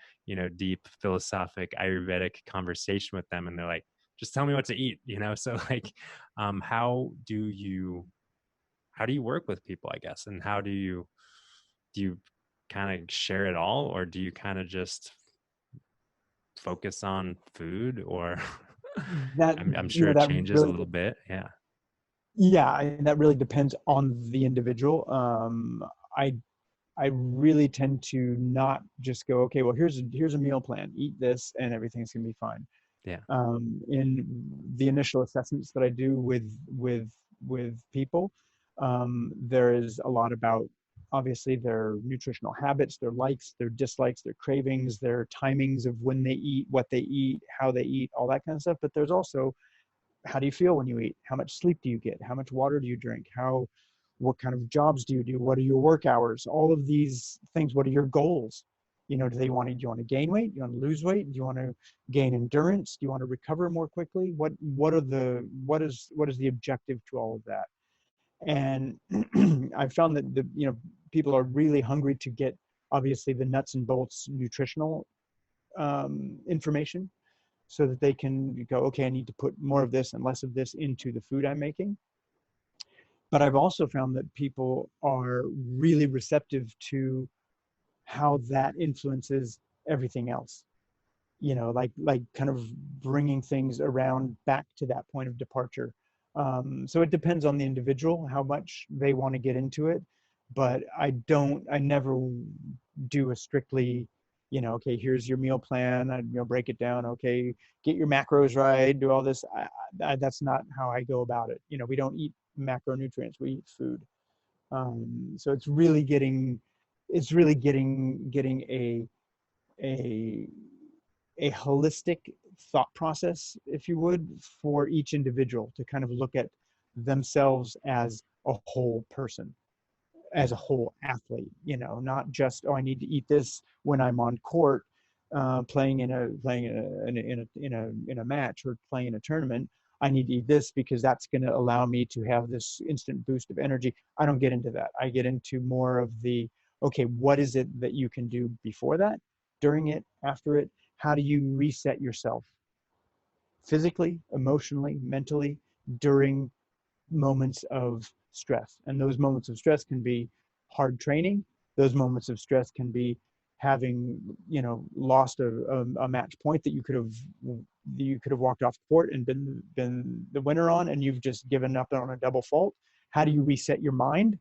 deep philosophic Ayurvedic conversation with them. And they're like, just tell me what to eat, So like, how do you work with people, I guess? And how do you kind of share it all, or do you kind of just focus on food, or that I'm sure it that changes a really, little bit. Yeah. yeah, and that really depends on the individual. I I really tend to not just go, okay, well, here's a meal plan, eat this, and everything's gonna be fine. Yeah. In the initial assessments that I do with people, there is a lot about, obviously, their nutritional habits, their likes, their dislikes, their cravings, their timings of when they eat, what they eat, how they eat, all that kind of stuff. But there's also, how do you feel when you eat? How much sleep do you get? How much water do you drink? What kind of jobs do you do? What are your work hours? All of these things. What are your goals? Do you want to gain weight? Do you want to lose weight? Do you want to gain endurance? Do you want to recover more quickly? What is the objective to all of that? And I've found that people are really hungry to get obviously the nuts and bolts nutritional information, so that they can go, okay, I need to put more of this and less of this into the food I'm making. But I've also found that people are really receptive to how that influences everything else. Like kind of bringing things around back to that point of departure. So it depends on the individual how much they want to get into it, but I never do a strictly, okay, here's your meal plan. I break it down. Okay, get your macros right. Do all this. That's not how I go about it. We don't eat macronutrients. We eat food. So it's really getting a a holistic thought process, if you would, for each individual to kind of look at themselves as a whole person, as a whole athlete. Not just, oh, I need to eat this when I'm on court, playing in a match or playing in a tournament. I need to eat this because that's going to allow me to have this instant boost of energy. I don't get into that. I get into more of the, okay, what is it that you can do before that, during it, after it? How do you reset yourself physically, emotionally, mentally during moments of stress? And those moments of stress can be hard training. Those moments of stress can be having, lost a match point that you could have walked off court and been the winner on, and you've just given up on a double fault. How do you reset your mind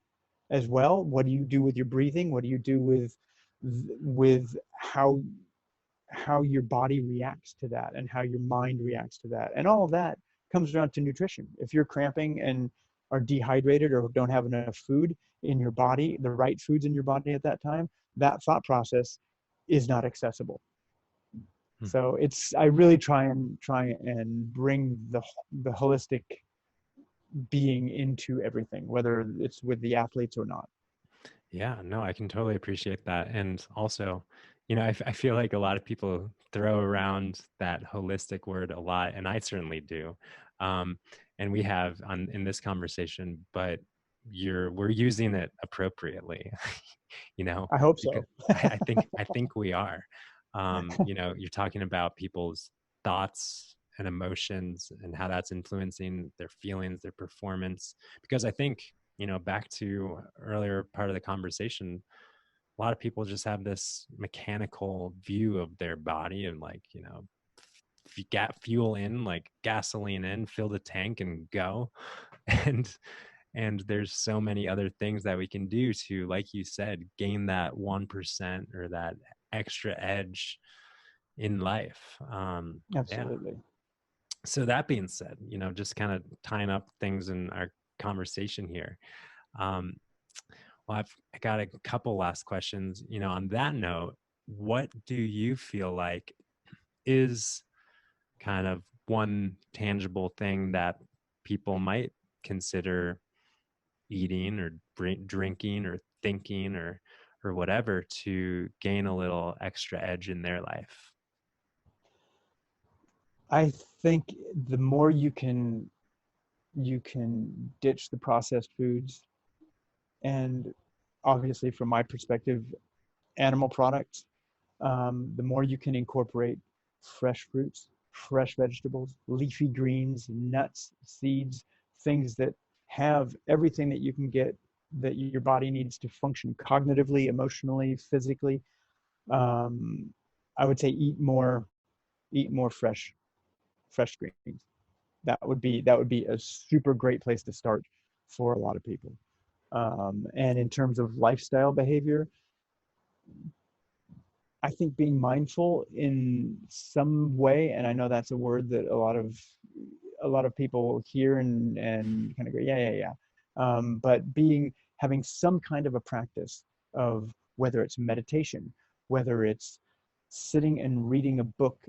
as well? What do you do with your breathing? What do you do with how your body reacts to that and how your mind reacts to that? And all of that comes down to nutrition. If you're cramping and are dehydrated or don't have enough food in your body, the right foods in your body at that time, that thought process is not accessible. Hmm. So I really try and bring the holistic being into everything, whether it's with the athletes or not. Yeah, no, I can totally appreciate that. And also, I feel like a lot of people throw around that holistic word a lot, and I certainly do. Um, and we have in this conversation, but we're using it appropriately, you know, I hope because so. I think we are. You're talking about people's thoughts and emotions and how that's influencing their feelings, their performance. Because I think, back to earlier part of the conversation, a lot of people just have this mechanical view of their body and like, if you get fuel in, like gasoline in, fill the tank and go. And there's so many other things that we can do to, like you said, gain that 1% or that extra edge in life. Yeah. Absolutely. So that being said, just kind of tying up things in our conversation here. Um, well, I got a couple last questions. On that note, what do you feel like is kind of one tangible thing that people might consider eating or drinking or thinking or whatever to gain a little extra edge in their life? I think the more you can ditch the processed foods, and obviously from my perspective, animal products, the more you can incorporate fresh fruits, fresh vegetables, leafy greens, nuts, seeds, things that have everything that you can get that your body needs to function cognitively, emotionally, physically. Um, I would say eat more fresh greens. That would be a super great place to start for a lot of people. And in terms of lifestyle behavior, I think being mindful in some way, and I know that's a word that a lot of people hear and kind of go, yeah, yeah, yeah. But having some kind of a practice of, whether it's meditation, whether it's sitting and reading a book,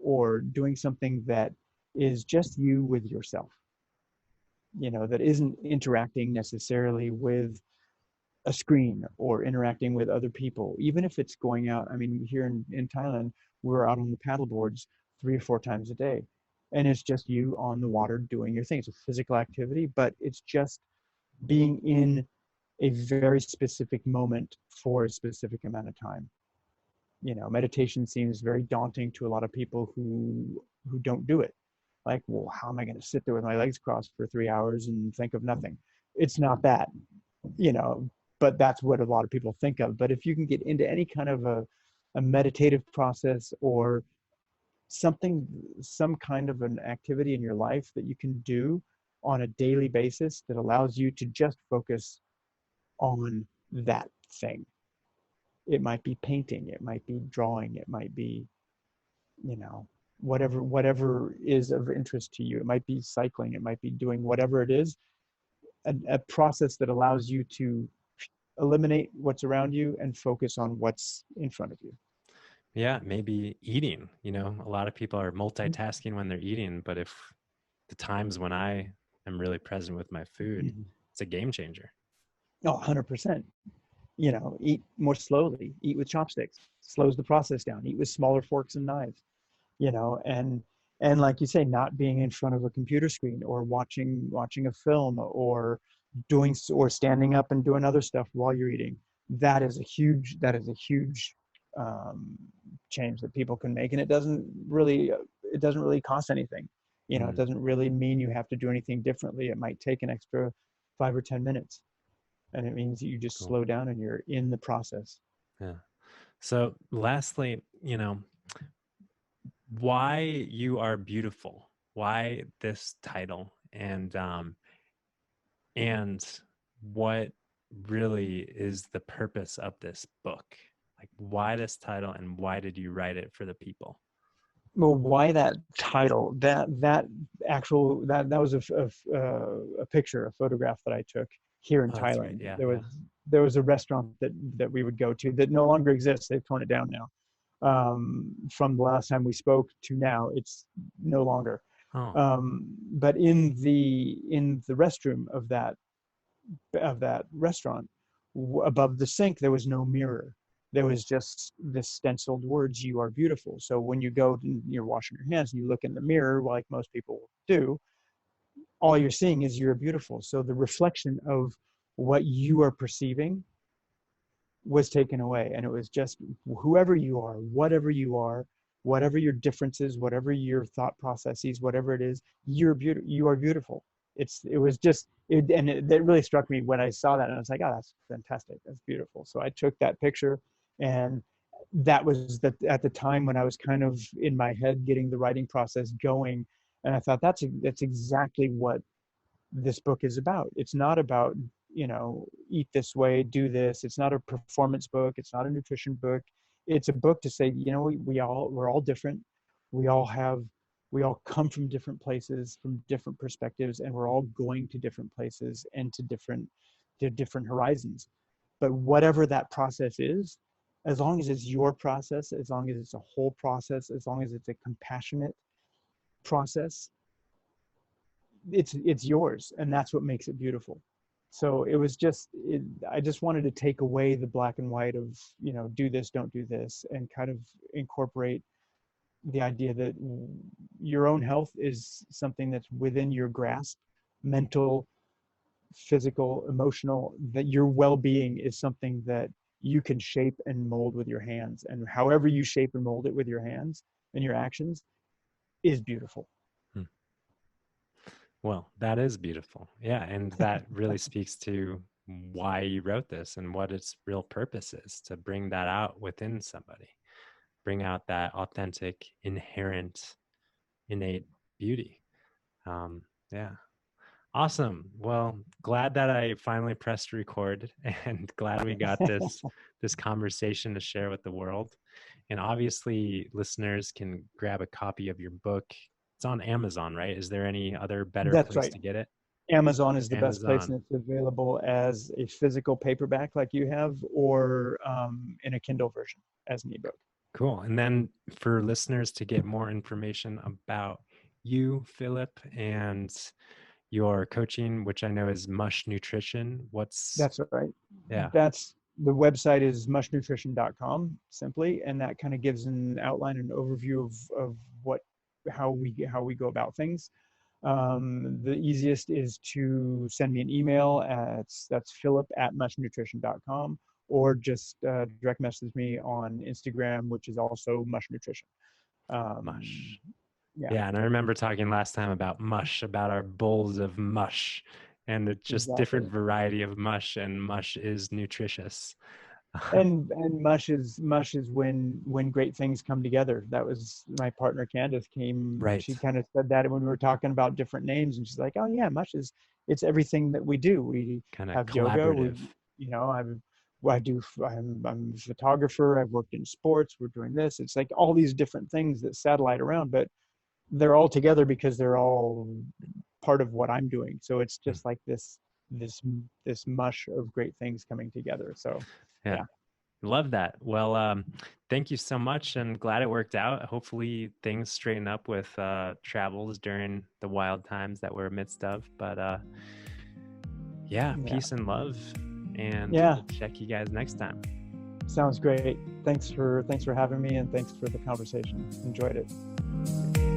or doing something that is just you with yourself, that isn't interacting necessarily with a screen or interacting with other people, even if it's going out. I mean, here in Thailand, we're out on the paddle boards 3 or 4 times a day. And it's just you on the water doing your thing. It's a physical activity, but it's just being in a very specific moment for a specific amount of time. You know, meditation seems very daunting to a lot of people who don't do it. Like, well, how am I going to sit there with my legs crossed for 3 hours and think of nothing? It's not that, you know, but that's what a lot of people think of. But if you can get into any kind of a meditative process or something, some kind of an activity in your life that you can do on a daily basis that allows you to just focus on that thing. It might be painting, it might be drawing, it might be, you know, whatever is of interest to you. It might be cycling, it might be doing whatever it is, a process that allows you to eliminate what's around you and focus on what's in front of you. Yeah, maybe eating. You know, a lot of people are multitasking when they're eating, but if the times when I am really present with my food, Mm-hmm. it's a game changer. Oh, 100%. You know, eat more slowly, eat with chopsticks, slows the process down, eat with smaller forks and knives, you know, and like you say, not being in front of a computer screen or watching a film or standing up and doing other stuff while you're eating. That is a huge um, change that people can make, and it doesn't really cost anything. You know, it Mm, doesn't really mean you have to do anything differently. It might take an extra 5 or 10 minutes, and it means you just cool. slow down and you're in the process. Yeah. So, lastly, you know, why you are beautiful? Why this title? And what really is the purpose of this book? Like, why this title, and why did you write it for the people? Well, why that title? That was a picture, a photograph that I took here in Oh, that's right. Thailand. Yeah, There was yeah. there was a restaurant that we would go to that no longer exists. They've torn it down now. From the last time we spoke to now, it's no longer. Oh, But in the restroom of that restaurant, above the sink, there was no mirror. There was just this stenciled words, "You are beautiful." So when you go and you're washing your hands and you look in the mirror, like most people do, all you're seeing is "you're beautiful." So the reflection of what you are perceiving was taken away, and it was just whoever you are, whatever your differences, whatever your thought processes, whatever it is, you're beautiful. You are beautiful. It was just it, and it really struck me when I saw that, and I was like, oh, that's fantastic, that's beautiful. So I took that picture, and that was at the time when I was kind of in my head getting the writing process going, and I thought that's exactly what this book is about. It's not about, eat this way, do this. It's not a performance book. It's not a nutrition book. It's a book to say, we're all different. We all have, we all come from different places, from different perspectives, and we're all going to different places and to different horizons. But whatever that process is, as long as it's your process, as long as it's a whole process, as long as it's a compassionate process, it's yours, and that's what makes it beautiful. So it was I just wanted to take away the black and white of, do this, don't do this, and kind of incorporate the idea that your own health is something that's within your grasp, mental, physical, emotional, that your well-being is something that you can shape and mold with your hands, and however you shape and mold it with your hands and your actions is beautiful. hmm. Well, that is beautiful. Yeah. And that really speaks to why you wrote this and what its real purpose is, to bring that out within somebody, bring out that authentic, inherent, innate beauty. Yeah. Awesome. Well, glad that I finally pressed record and glad we got this conversation to share with the world. And obviously listeners can grab a copy of your book. It's on Amazon, right? Is there any other better That's place right. to get it? Amazon is the best place, Amazon. and it's available as a physical paperback like you have, or in a Kindle version as an ebook. Cool. And then for listeners to get more information about you, Philip, and your coaching, which I know is Mush Nutrition, That's right. yeah, That's the website is mushnutrition.com simply, and that kind of gives an outline and overview of what how we go about things. The easiest is to send me an email. That's philip@mushnutrition.com, or just direct message me on Instagram, which is also Mush Nutrition. Mush. Yeah, Yeah, and I remember talking last time about mush, about our bowls of mush, and it's just different exactly. variety of mush, and mush is nutritious. And mush is when great things come together. That was my partner Candace came. She Right. kind of said that when we were talking about different names, and she's like, "Oh yeah, mush is it's everything that we do. We Kind of have yoga. collaborative. I do. I'm a photographer. I've worked in sports. We're doing this. It's like all these different things that satellite around, but they're all together because they're all part of what I'm doing. So it's Mm. just like this this mush of great things coming together. So Yeah. yeah. Love that. Well, thank you so much, and glad it worked out. Hopefully things straighten up with travels during the wild times that we're amidst of. But yeah, Yeah. peace and love, and Yeah. we'll check you guys next time. Sounds great. Thanks for having me, and thanks for the conversation. Enjoyed it.